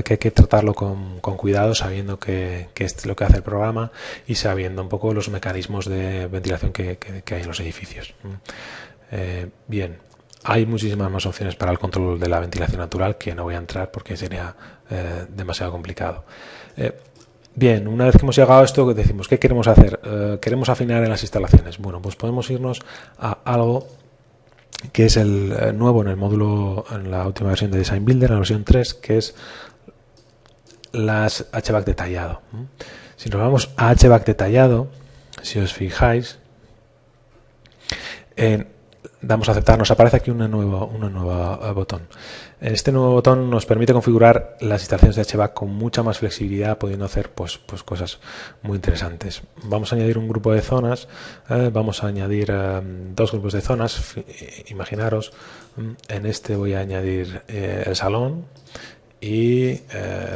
Speaker 1: que hay que tratarlo con cuidado, sabiendo que es lo que hace el programa y sabiendo un poco los mecanismos de ventilación que hay en los edificios. Bien, hay muchísimas más opciones para el control de la ventilación natural que no voy a entrar porque sería demasiado complicado. Bien, una vez que hemos llegado a esto, decimos, ¿qué queremos hacer? ¿Queremos afinar en las instalaciones? Bueno, pues podemos irnos a algo que es el nuevo en el módulo, en la última versión de Design Builder, en la versión 3, que es las HVAC detallado. Si nos vamos a HVAC detallado, si os fijáis, damos a aceptar, nos aparece aquí un nuevo botón. Este nuevo botón nos permite configurar las instalaciones de HVAC con mucha más flexibilidad, pudiendo hacer pues cosas muy interesantes. Vamos a añadir un grupo de zonas, vamos a añadir dos grupos de zonas. Imaginaros, en este voy a añadir el salón y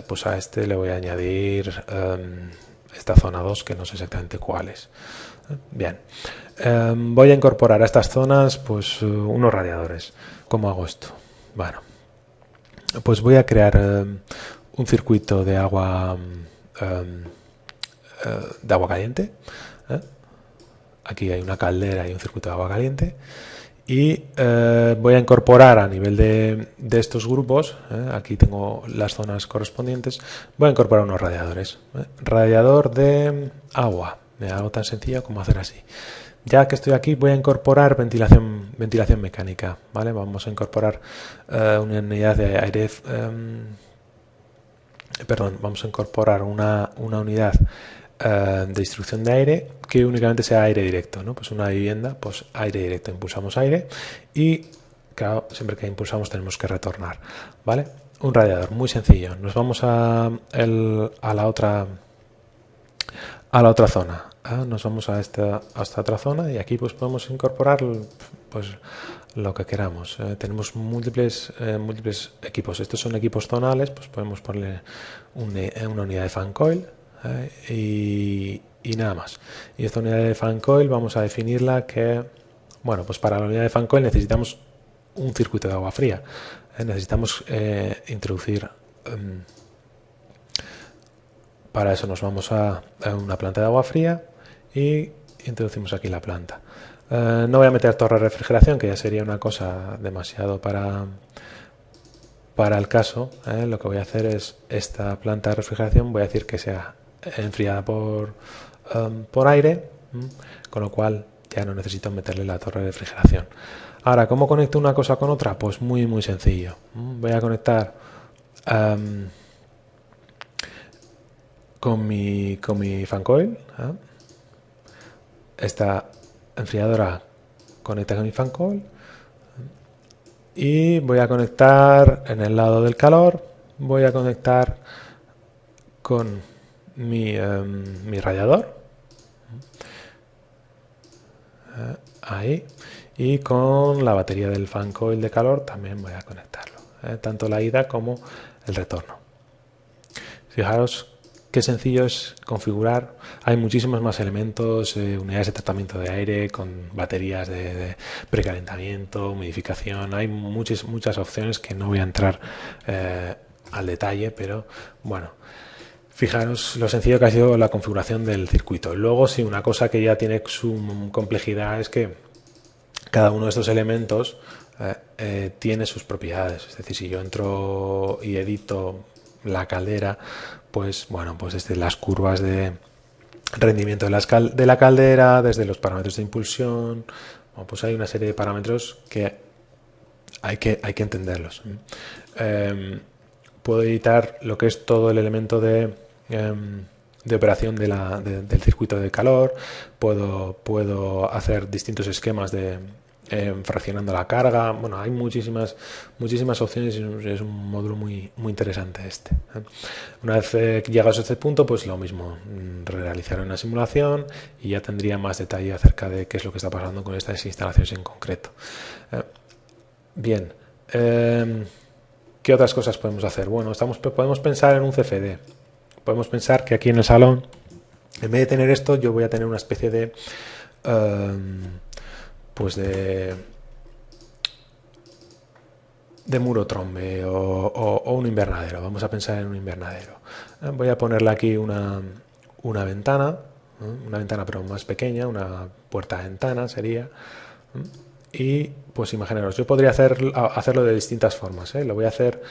Speaker 1: pues a este le voy a añadir esta zona 2, que no sé exactamente cuál es. Bien, voy a incorporar a estas zonas pues unos radiadores. ¿Cómo hago esto? Bueno, pues voy a crear un circuito de agua caliente. Aquí hay una caldera y un circuito de agua caliente. Y voy a incorporar a nivel de estos grupos, aquí tengo las zonas correspondientes, voy a incorporar unos radiadores. Radiador de agua, algo tan sencillo como hacer así. Ya que estoy aquí, voy a incorporar ventilación mecánica, ¿vale? Vamos a incorporar una unidad de aire, vamos a incorporar una unidad de distribución de aire que únicamente sea aire directo, ¿no? Pues una vivienda, pues aire directo, impulsamos aire y claro, siempre que impulsamos tenemos que retornar, ¿vale? Un radiador muy sencillo. Nos vamos a la otra zona, nos vamos a esta otra zona y aquí pues podemos incorporar pues lo que queramos. Tenemos múltiples equipos. Estos son equipos zonales, pues podemos ponerle una unidad de fan coil. Y nada más. Y esta unidad de fan coil vamos a definirla que, bueno, pues para la unidad de fan coil necesitamos un circuito de agua fría. Necesitamos introducir, para eso nos vamos a una planta de agua fría y introducimos aquí la planta. No voy a meter torre de refrigeración, que ya sería una cosa demasiado para el caso. Lo que voy a hacer es esta planta de refrigeración, voy a decir que sea enfriada por aire, con lo cual ya no necesito meterle la torre de refrigeración. Ahora, ¿cómo conecto una cosa con otra? Pues muy sencillo. Voy a conectar con mi fan coil. Esta enfriadora conecta con mi fan coil y voy a conectar en el lado del calor, voy a conectar con mi radiador, ahí, y con la batería del fan coil de calor también voy a conectarlo, tanto la ida como el retorno. Fijaros qué sencillo es configurar. Hay muchísimos más elementos, unidades de tratamiento de aire con baterías de precalentamiento, humidificación. Hay muchas opciones que no voy a entrar al detalle, pero bueno, fijaros lo sencillo que ha sido la configuración del circuito. Luego, sí, una cosa que ya tiene su complejidad es que cada uno de estos elementos tiene sus propiedades. Es decir, si yo entro y edito la caldera, pues bueno, pues desde las curvas de rendimiento de la caldera, desde los parámetros de impulsión, bueno, pues hay una serie de parámetros que hay que entenderlos. Puedo editar lo que es todo el elemento de operación del circuito de calor, puedo hacer distintos esquemas de fraccionando la carga. Bueno, hay muchísimas opciones y es un módulo muy interesante este. Una vez llegados a este punto, pues lo mismo, realizar una simulación y ya tendría más detalle acerca de qué es lo que está pasando con estas instalaciones en concreto. Bien, ¿qué otras cosas podemos hacer? Bueno, podemos pensar en un CFD. Podemos pensar que aquí en el salón, en vez de tener esto, yo voy a tener una especie de pues de muro trombe o un invernadero. Vamos a pensar en un invernadero. Voy a ponerle aquí una ventana, pero más pequeña, una puerta de ventana sería. Y pues imaginaros, yo podría hacerlo de distintas formas. Lo voy a hacer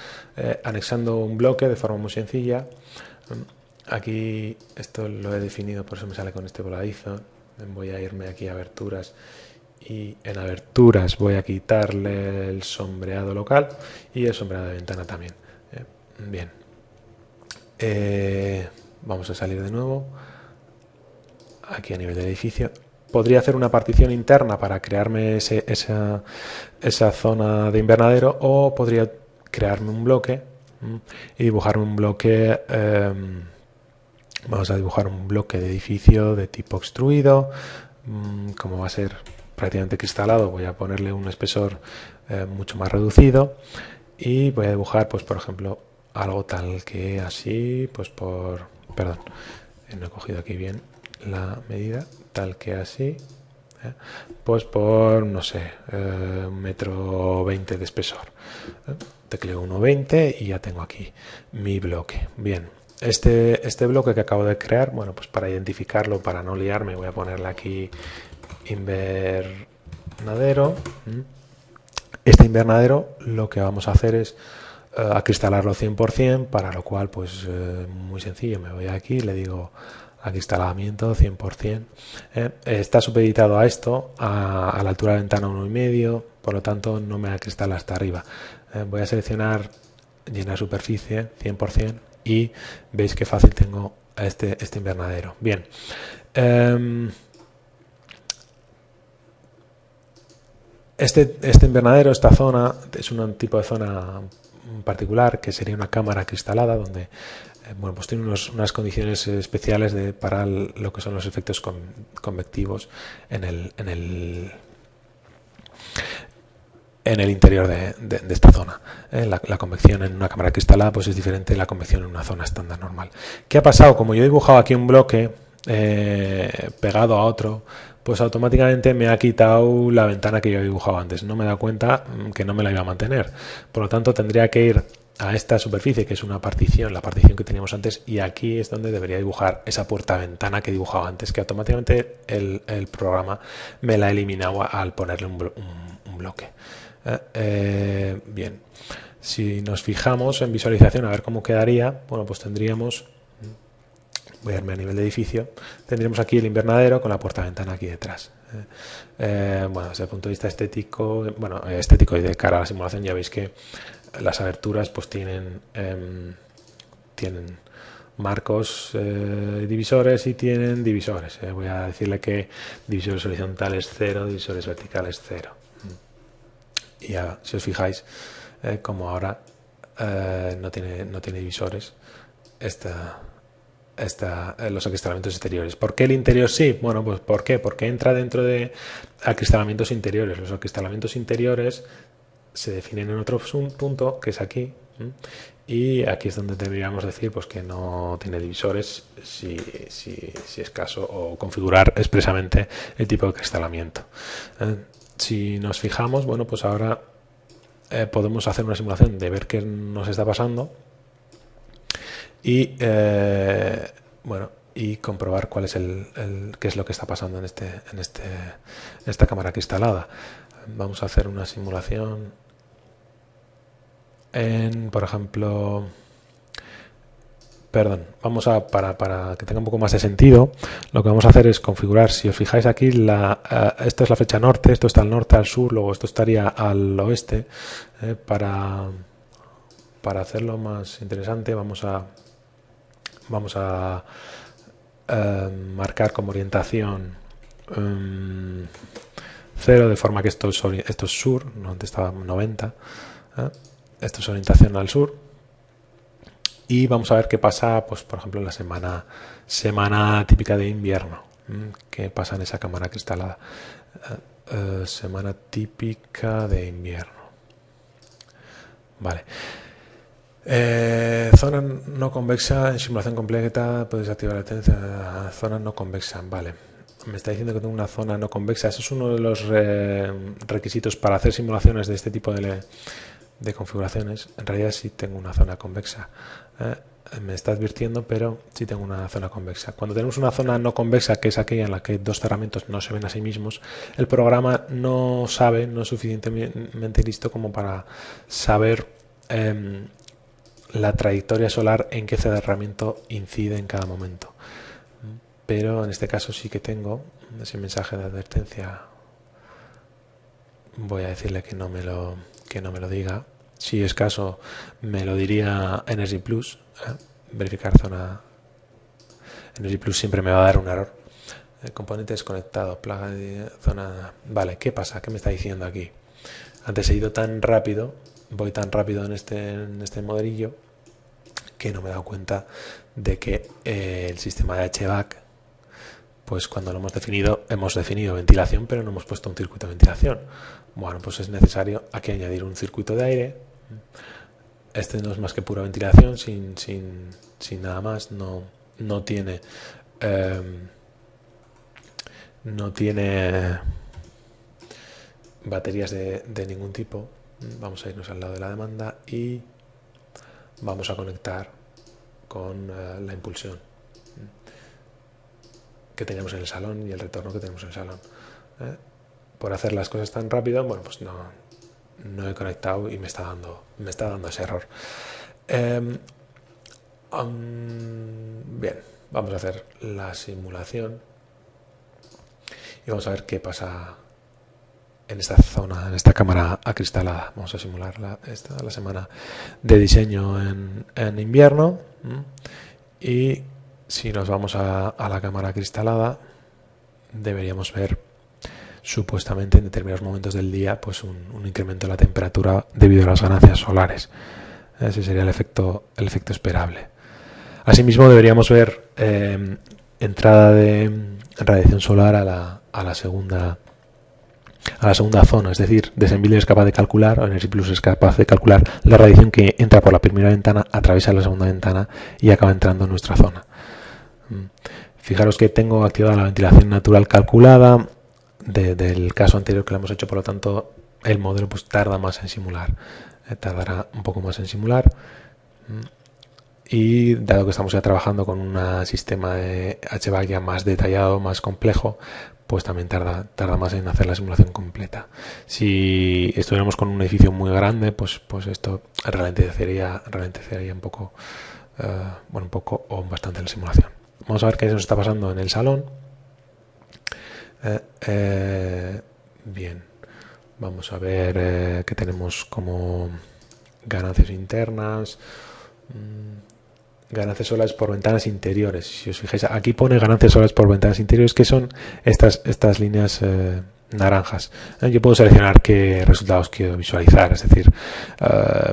Speaker 1: anexando un bloque de forma muy sencilla. Aquí esto lo he definido, por eso me sale con este voladizo. Voy a irme aquí a aberturas y en aberturas voy a quitarle el sombreado local y el sombreado de ventana también. Bien, vamos a salir de nuevo aquí a nivel de edificio podría hacer una partición interna para crearme esa zona de invernadero, o podría crearme un bloque y dibujarme un bloque. Vamos a dibujar un bloque de edificio de tipo extruido. Como va a ser prácticamente cristalado, voy a ponerle un espesor mucho más reducido, y voy a dibujar, pues por ejemplo, algo tal que así, pues perdón, no he cogido aquí bien la medida, tal que así, pues por, no sé, 1,20 m de espesor. Tecleo 1,20 y ya tengo aquí mi bloque. Bien, este bloque que acabo de crear, bueno, pues para identificarlo, para no liarme, voy a ponerle aquí invernadero. Este invernadero lo que vamos a hacer es acristalarlo 100%, para lo cual, pues muy sencillo, me voy aquí y le digo acristalamiento 100%. Está supeditado a esto, a la altura de ventana 1,5, por lo tanto no me acristala hasta arriba. Voy a seleccionar llenar superficie 100% y veis que fácil tengo este invernadero. Bien. Este invernadero, esta zona, es un tipo de zona particular que sería una cámara cristalada donde bueno, pues tiene unas condiciones especiales para lo que son los efectos convectivos en el interior de esta zona. La convección en una cámara cristalada pues es diferente de la convección en una zona estándar normal. ¿Qué ha pasado? Como yo he dibujado aquí un bloque pegado a otro, pues automáticamente me ha quitado la ventana que yo he dibujado antes. No me he dado cuenta que no me la iba a mantener. Por lo tanto, tendría que ir a esta superficie, que es una partición, la partición que teníamos antes, y aquí es donde debería dibujar esa puerta-ventana que he dibujado antes, que automáticamente el programa me la ha eliminado al ponerle un bloque. Bien, si nos fijamos en visualización a ver cómo quedaría, bueno, pues tendríamos, voy a irme a nivel de edificio, tendríamos aquí el invernadero con la puerta-ventana aquí detrás. Bueno, desde el punto de vista estético, bueno, estético y de cara a la simulación, ya veis que las aberturas pues tienen marcos divisores y tienen divisores. Voy a decirle que divisores horizontales 0, divisores verticales 0. Y ya, si os fijáis, como ahora no tiene divisores los acristalamientos exteriores. ¿Por qué el interior sí? Bueno, pues ¿por qué? Porque entra dentro de acristalamientos interiores. Los acristalamientos interiores se definen en otro punto, que es aquí, y aquí es donde deberíamos decir pues que no tiene divisores, si es caso, o configurar expresamente el tipo de acristalamiento. Si nos fijamos, bueno, pues ahora podemos hacer una simulación de ver qué nos está pasando y bueno, y comprobar cuál es qué es lo que está pasando en esta cámara cristalada. Vamos a hacer una simulación por ejemplo, perdón, vamos a, para que tenga un poco más de sentido, lo que vamos a hacer es configurar, si os fijáis aquí, esta es la flecha norte, esto está al norte, al sur, luego esto estaría al oeste. Para hacerlo más interesante vamos a marcar como orientación 0, de forma que esto es sur, donde estaba 90. Esto es orientación al sur. Y vamos a ver qué pasa, pues por ejemplo, en la semana típica de invierno. ¿Qué pasa en esa cámara cristalada? Semana típica de invierno. Vale. Zona no convexa, en simulación completa puedes activar la tendencia. Zona no convexa, vale. Me está diciendo que tengo una zona no convexa. Eso es uno de los requisitos para hacer simulaciones de este tipo de configuraciones. En realidad sí tengo una zona convexa. Me está advirtiendo, pero sí tengo una zona convexa. Cuando tenemos una zona no convexa, que es aquella en la que dos cerramientos no se ven a sí mismos, el programa no es suficientemente listo como para saber la trayectoria solar en qué cerramiento incide en cada momento. Pero en este caso sí que tengo ese mensaje de advertencia. Voy a decirle que no me lo diga. Si es caso, me lo diría Energy Plus. Verificar zona. Energy Plus siempre me va a dar un error. componente desconectado, plaga de zona. Vale, ¿qué pasa? ¿Qué me está diciendo aquí? Antes he ido tan rápido, voy tan rápido en este modelillo, que no me he dado cuenta de que el sistema de HVAC, pues cuando lo hemos definido ventilación, pero no hemos puesto un circuito de ventilación. Bueno, pues es necesario aquí añadir un circuito de aire. Este no es más que pura ventilación, sin nada más. No tiene baterías de ningún tipo. Vamos a irnos al lado de la demanda y vamos a conectar con la impulsión que tenemos en el salón y el retorno que tenemos en el salón. Por hacer las cosas tan rápido, bueno, pues no he conectado y me está dando ese error. Bien, vamos a hacer la simulación y vamos a ver qué pasa en esta zona, en esta cámara acristalada. Vamos a simularla la semana de diseño en invierno. Y si nos vamos a la cámara acristalada, deberíamos ver supuestamente en determinados momentos del día pues un incremento de la temperatura debido a las ganancias solares. Ese sería el efecto esperable. Asimismo deberíamos ver entrada de radiación solar a la segunda zona, es decir, Desenviller es capaz de calcular, o Energy Plus es capaz de calcular la radiación que entra por la primera ventana, atraviesa la segunda ventana y acaba entrando en nuestra zona. Fijaros que tengo activada la ventilación natural calculada del caso anterior que lo hemos hecho, por lo tanto el modelo pues tarda más en simular, tardará un poco más en simular. Y dado que estamos ya trabajando con un sistema de HVAC ya más detallado, más complejo, pues también tarda más en hacer la simulación completa. Si estuviéramos con un edificio muy grande, pues esto ralentizaría un poco, un poco o bastante la simulación. Vamos a ver qué nos está pasando en el salón. Bien, vamos a ver qué tenemos como ganancias internas. Ganancias solares por ventanas interiores. Si os fijáis, aquí pone ganancias solares por ventanas interiores, que son estas líneas naranjas. Yo puedo seleccionar qué resultados quiero visualizar, es decir,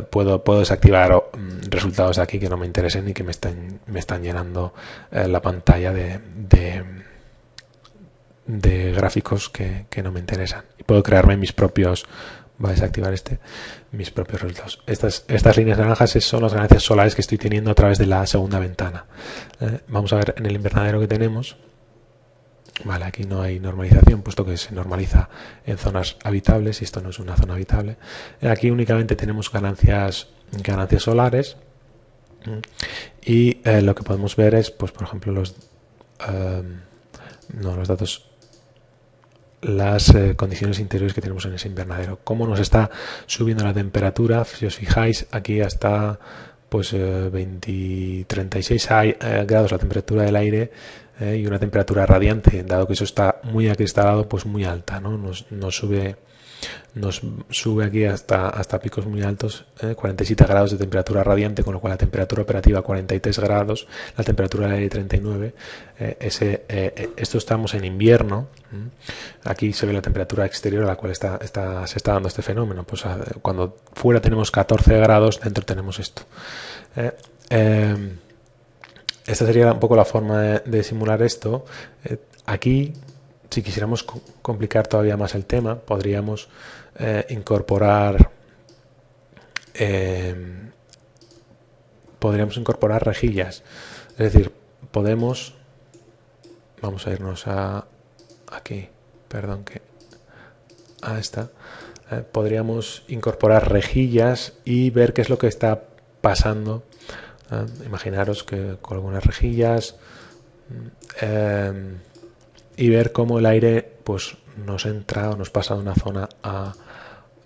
Speaker 1: puedo desactivar resultados de aquí que no me interesen y que me están llenando la pantalla de gráficos que no me interesan. Y puedo crearme mis propios. Va a desactivar mis propios resultados. Estas líneas naranjas son las ganancias solares que estoy teniendo a través de la segunda ventana. Vamos a ver en el invernadero que tenemos. Vale, aquí no hay normalización, puesto que se normaliza en zonas habitables y esto no es una zona habitable. Aquí únicamente tenemos ganancias solares y lo que podemos ver es, pues por ejemplo, los datos, las condiciones interiores que tenemos en ese invernadero, cómo nos está subiendo la temperatura. Si os fijáis, aquí hasta pues 36 grados la temperatura del aire y una temperatura radiante, dado que eso está muy acristalado, pues muy alta, ¿no? Nos sube aquí hasta picos muy altos, 47 grados de temperatura radiante, con lo cual la temperatura operativa 43 grados, la temperatura del aire 39. Esto estamos en invierno. Aquí se ve la temperatura exterior a la cual se está dando este fenómeno. Pues cuando fuera tenemos 14 grados, dentro tenemos esto. Esta sería un poco la forma de simular esto. Aquí, si quisiéramos complicar todavía más el tema, podríamos incorporar rejillas. Es decir, vamos a irnos aquí, perdón, a esta. Podríamos incorporar rejillas y ver qué es lo que está pasando. Imaginaros que con algunas rejillas y ver cómo el aire pues nos entra o nos pasa de una zona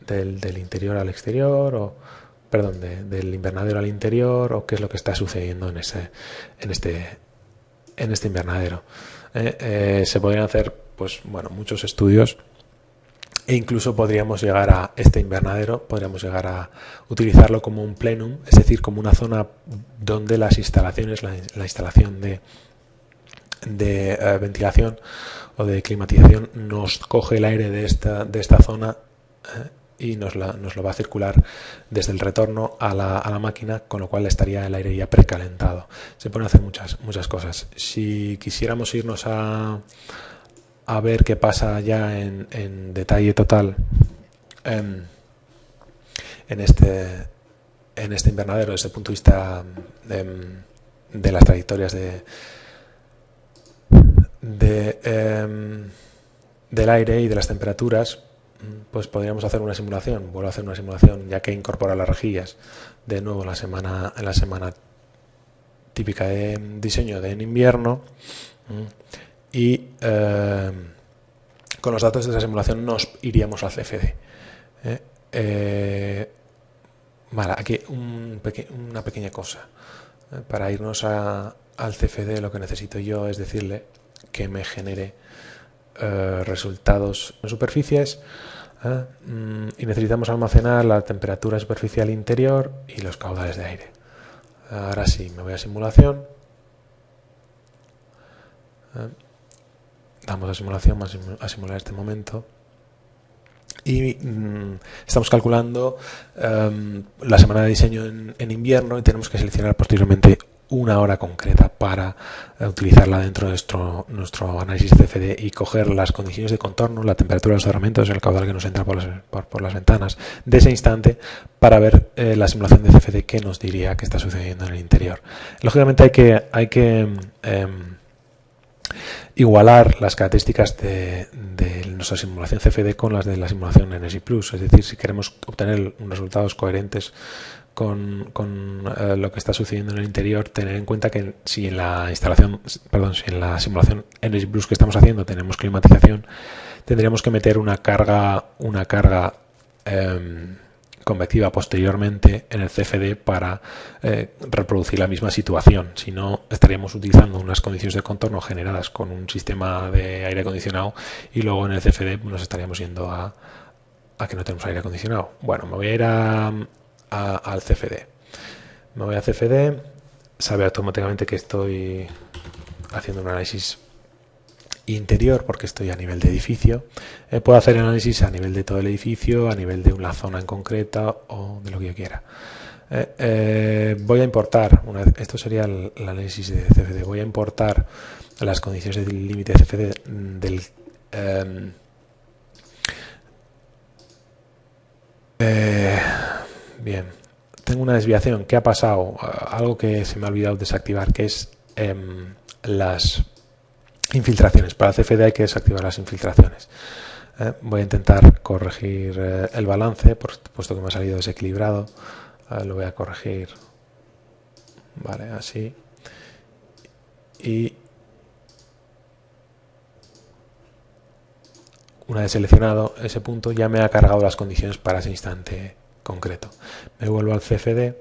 Speaker 1: del interior al exterior, del invernadero al interior, o qué es lo que está sucediendo en este invernadero. Se podrían hacer pues muchos estudios, e incluso podríamos llegar a este invernadero, podríamos llegar a utilizarlo como un plenum, es decir, como una zona donde las instalaciones, la instalación ventilación o de climatización nos coge el aire de esta zona y nos lo va a circular desde el retorno a la máquina, con lo cual estaría el aire ya precalentado. Se pueden hacer muchas cosas. Si quisiéramos irnos a ver qué pasa ya en detalle total en este invernadero desde el punto de vista de las trayectorias del aire y de las temperaturas, pues podríamos hacer una simulación. Vuelvo a hacer una simulación, ya que incorpora las rejillas de nuevo en la semana típica de diseño en invierno, y con los datos de esa simulación nos iríamos al CFD. Vale, aquí una pequeña cosa. Para irnos al CFD, lo que necesito yo es decirle que me genere resultados en superficies, y necesitamos almacenar la temperatura superficial interior y los caudales de aire. Ahora sí, me voy a simulación. Damos a simulación, a simular este momento. Y estamos calculando la semana de diseño en invierno, y tenemos que seleccionar posteriormente una hora concreta para utilizarla dentro de nuestro análisis de CFD y coger las condiciones de contorno, la temperatura de los cerramientos, el caudal que nos entra por las ventanas de ese instante, para ver la simulación de CFD que nos diría que está sucediendo en el interior. Lógicamente hay que igualar las características de nuestra simulación CFD con las de la simulación Energy Plus. Es decir, si queremos obtener unos resultados coherentes con lo que está sucediendo en el interior, tener en cuenta que si en la simulación Energy Plus que estamos haciendo tenemos climatización, tendríamos que meter una carga convectiva posteriormente en el CFD para reproducir la misma situación. Si no, estaríamos utilizando unas condiciones de contorno generadas con un sistema de aire acondicionado, y luego en el CFD nos estaríamos yendo a que no tenemos aire acondicionado. Bueno, me voy a ir al CFD. Me voy a CFD, sabe automáticamente que estoy haciendo un análisis interior porque estoy a nivel de edificio. Puedo hacer el análisis a nivel de todo el edificio, a nivel de una zona en concreta o de lo que yo quiera. Voy a importar, esto sería el análisis de CFD, voy a importar las condiciones del límite de CFD del bien, tengo una desviación. ¿Qué ha pasado? Algo que se me ha olvidado desactivar, que es las infiltraciones. Para el CFD hay que desactivar las infiltraciones. Voy a intentar corregir el balance, puesto que me ha salido desequilibrado. Lo voy a corregir, vale, así. Y una vez seleccionado ese punto, ya me ha cargado las condiciones para ese instante concreto. Me vuelvo al CFD.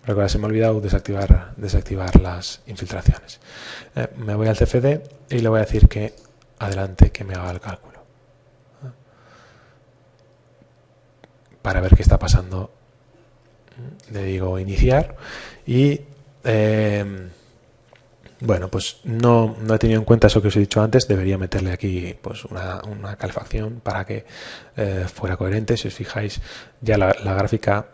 Speaker 1: Recuerda, se me ha olvidado desactivar las infiltraciones. Me voy al CFD y le voy a decir que adelante, que me haga el cálculo. Para ver qué está pasando, le digo iniciar y bueno, pues no he tenido en cuenta eso que os he dicho antes. Debería meterle aquí pues una calefacción para que fuera coherente. Si os fijáis, ya la gráfica,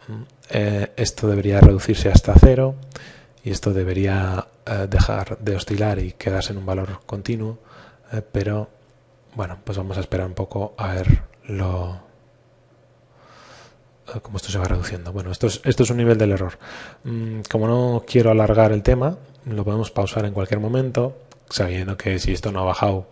Speaker 1: esto debería reducirse hasta 0 y esto debería dejar de oscilar y quedarse en un valor continuo, pero bueno, pues vamos a esperar un poco a ver cómo esto se va reduciendo. Bueno, esto es un nivel del error. Como no quiero alargar el tema, lo podemos pausar en cualquier momento, sabiendo que si esto no ha bajado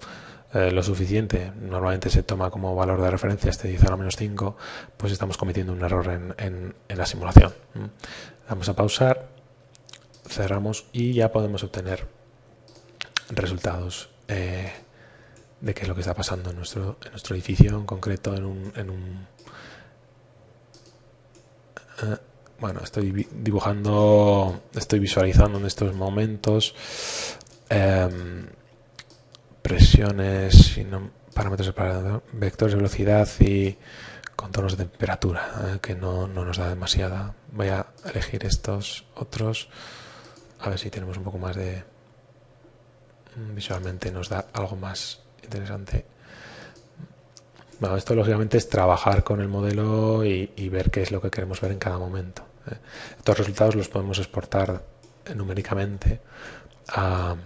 Speaker 1: lo suficiente, normalmente se toma como valor de referencia este 10 a la menos 5, pues estamos cometiendo un error en la simulación. Vamos a pausar, cerramos y ya podemos obtener resultados de qué es lo que está pasando en nuestro edificio, en concreto bueno, estoy dibujando, estoy visualizando en estos momentos presiones, parámetros de vectores de velocidad y contornos de temperatura, que no nos da demasiada. Voy a elegir estos otros, a ver si tenemos un poco más de visualmente nos da algo más interesante. Bueno, esto lógicamente es trabajar con el modelo y ver qué es lo que queremos ver en cada momento. Estos resultados los podemos exportar numéricamente a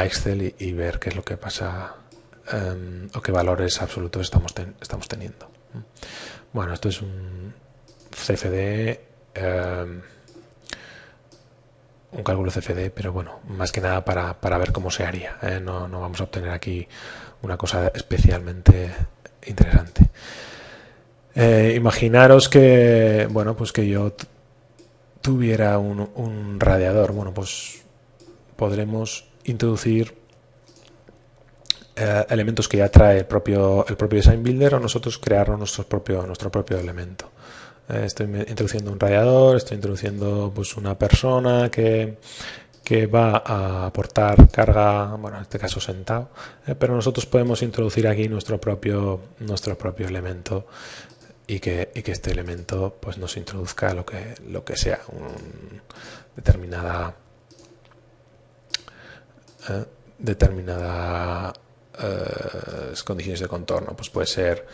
Speaker 1: Excel y ver qué es lo que pasa o qué valores absolutos estamos teniendo. Bueno, esto es un CFD, un cálculo CFD, pero bueno, más que nada para ver cómo se haría. No vamos a obtener aquí una cosa especialmente interesante. Imaginaros que, bueno, pues que yo tuviera un radiador. Bueno, pues podremos introducir elementos que ya trae el propio Design Builder, o nosotros crear nuestro propio elemento. Estoy introduciendo un radiador, estoy introduciendo pues una persona que va a aportar carga, bueno, en este caso sentado, pero nosotros podemos introducir aquí nuestro propio elemento y que este elemento pues nos introduzca lo que sea, determinadas condiciones de contorno. Pues puede ser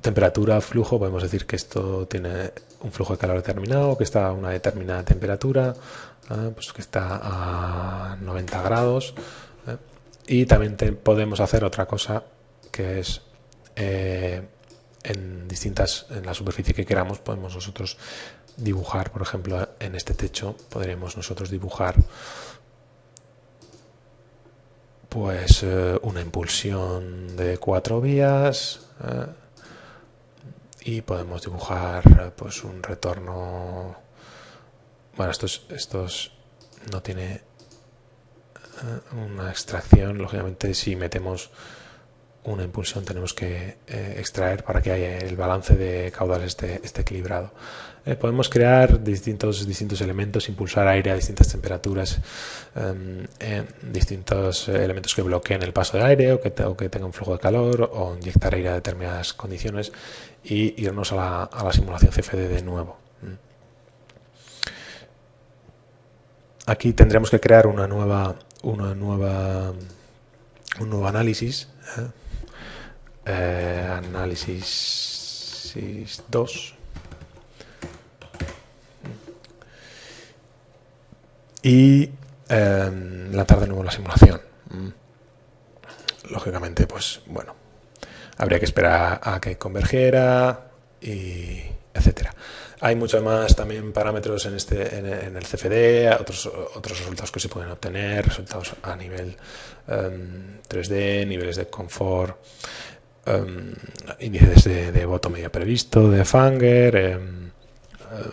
Speaker 1: temperatura, flujo. Podemos decir que esto tiene un flujo de calor determinado, que está a una determinada temperatura, pues que está a 90 grados. Y también podemos hacer otra cosa, que es en la superficie que queramos, podemos nosotros dibujar. Por ejemplo, en este techo podríamos nosotros dibujar pues una impulsión de 4 vías, y podemos dibujar pues un retorno. Bueno, estos no tiene una extracción. Lógicamente, si metemos una impulsión tenemos que extraer para que haya el balance de caudales esté equilibrado. Podemos crear distintos elementos, impulsar aire a distintas temperaturas, distintos elementos que bloqueen el paso de aire o que tengan un flujo de calor, o inyectar aire a determinadas condiciones y irnos a la simulación CFD de nuevo. Aquí tendremos que crear un nuevo análisis. Análisis 2, y lanzar de nuevo la simulación. Lógicamente, pues bueno, habría que esperar a que convergiera y etcétera. Hay muchos más también parámetros en el CFD, otros resultados que se pueden obtener, resultados a nivel 3D, niveles de confort, índices de voto medio previsto, de Fanger,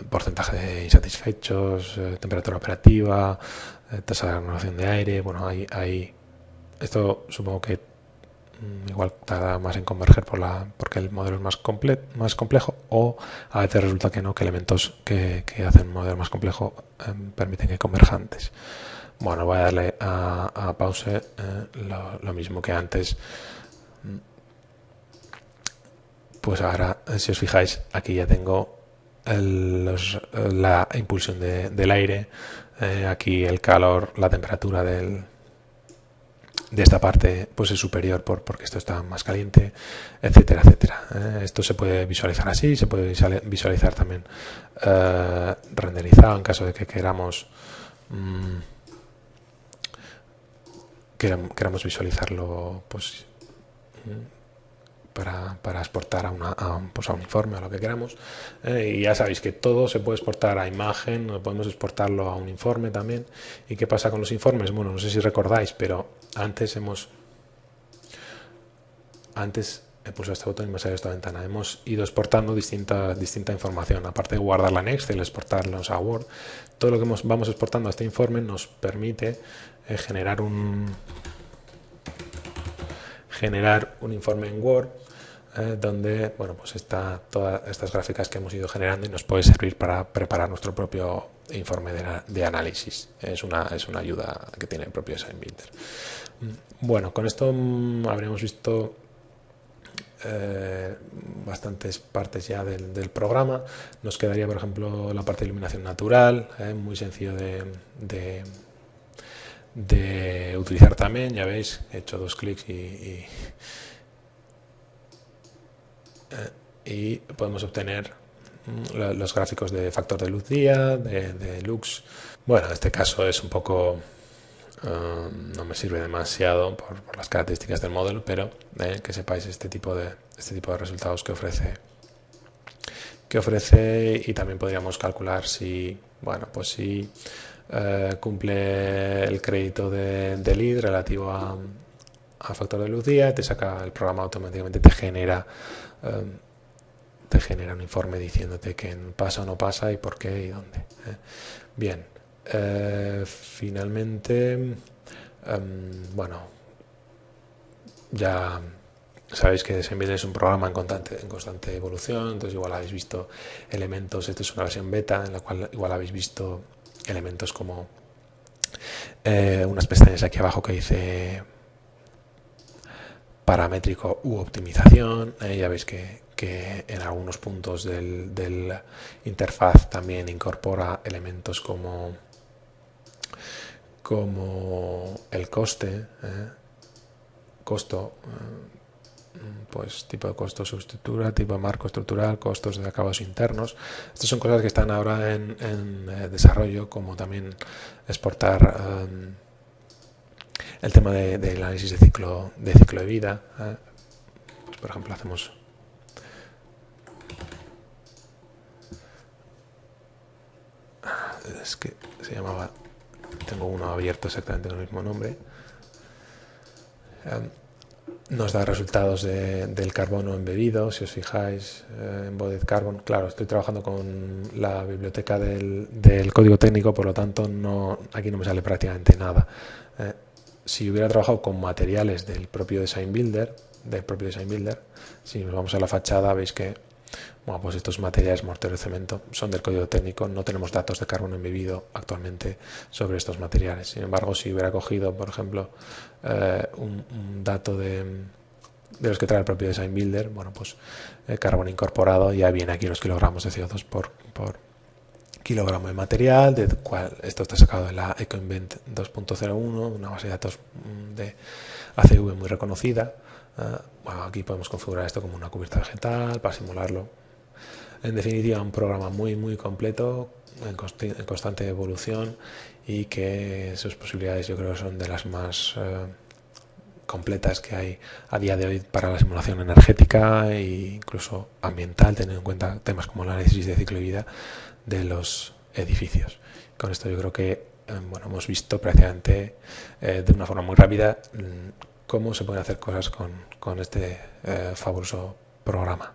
Speaker 1: porcentaje de insatisfechos, temperatura operativa, tasa de renovación de aire. Bueno, esto supongo que igual tarda más en converger porque el modelo es más complejo, o a veces resulta que no, que elementos que hacen un modelo más complejo permiten que converjan antes. Bueno, voy a darle a pause, lo mismo que antes. Pues ahora, si os fijáis, aquí ya tengo la impulsión del aire, aquí el calor, la temperatura de esta parte pues es superior porque esto está más caliente, etcétera, etcétera. Esto se puede visualizar así, se puede visualizar también renderizado en caso de que queramos visualizarlo pues para exportar a un informe, a lo que queramos. Y ya sabéis que todo se puede exportar a imagen, podemos exportarlo a un informe también. ¿Y qué pasa con los informes? Bueno, no sé si recordáis, pero antes he pulsado este botón y me ha salido esta ventana. Hemos ido exportando distinta información. Aparte de guardarla en Excel, exportarlos a Word, todo lo que vamos exportando a este informe nos permite generar un informe en Word, donde bueno, pues está todas estas gráficas que hemos ido generando y nos puede servir para preparar nuestro propio informe de análisis. Es una ayuda que tiene el propio Design Builder. Bueno, con esto habremos visto bastantes partes ya del programa. Nos quedaría, por ejemplo, la parte de iluminación natural, muy sencillo de utilizar también. Ya veis, he hecho 2 clics y podemos obtener los gráficos de factor de luz día, de lux. Bueno, en este caso es un poco... no me sirve demasiado por las características del modelo, pero que sepáis este tipo de resultados que ofrece, y también podríamos calcular si, bueno, pues si cumple el crédito de lead relativo a factor de luz día. Te saca el programa automáticamente, te genera un informe diciéndote que pasa o no pasa y por qué y dónde. Bien, finalmente, bueno, ya sabéis que Design-Builder es un programa en constante evolución, entonces igual habéis visto elementos. Esta es una versión beta en la cual igual habéis visto elementos como unas pestañas aquí abajo que dice paramétrico u optimización. Ya veis que en algunos puntos del interfaz también incorpora elementos como el costo, pues tipo de costo subestructura, tipo de marco estructural, costos de acabados internos. Estas son cosas que están ahora en desarrollo, como también exportar el tema del análisis de ciclo de vida. Pues, por ejemplo, hacemos es que se llamaba, tengo uno abierto exactamente con el mismo nombre. Nos da resultados del carbono embebido, si os fijáis, embodied carbon. Claro, estoy trabajando con la biblioteca del código técnico, por lo tanto aquí no me sale prácticamente nada. Si hubiera trabajado con materiales del propio Design-Builder, si nos vamos a la fachada, veis que, bueno, pues estos materiales, mortero y cemento, son del código técnico. No tenemos datos de carbono embebido actualmente sobre estos materiales. Sin embargo, si hubiera cogido, por ejemplo, un dato de los que trae el propio Design-Builder, bueno, pues carbono incorporado, ya viene aquí los kilogramos de CO2 por kilogramo de material, de cual esto está sacado de la EcoInvent 2.01, una base de datos de ACV muy reconocida. Bueno, aquí podemos configurar esto como una cubierta vegetal para simularlo. En definitiva, un programa muy completo, en constante evolución, y que sus posibilidades yo creo que son de las más completas que hay a día de hoy para la simulación energética e incluso ambiental, teniendo en cuenta temas como el análisis de ciclo de vida de los edificios. Con esto yo creo que bueno, hemos visto prácticamente de una forma muy rápida cómo se pueden hacer cosas con este fabuloso programa.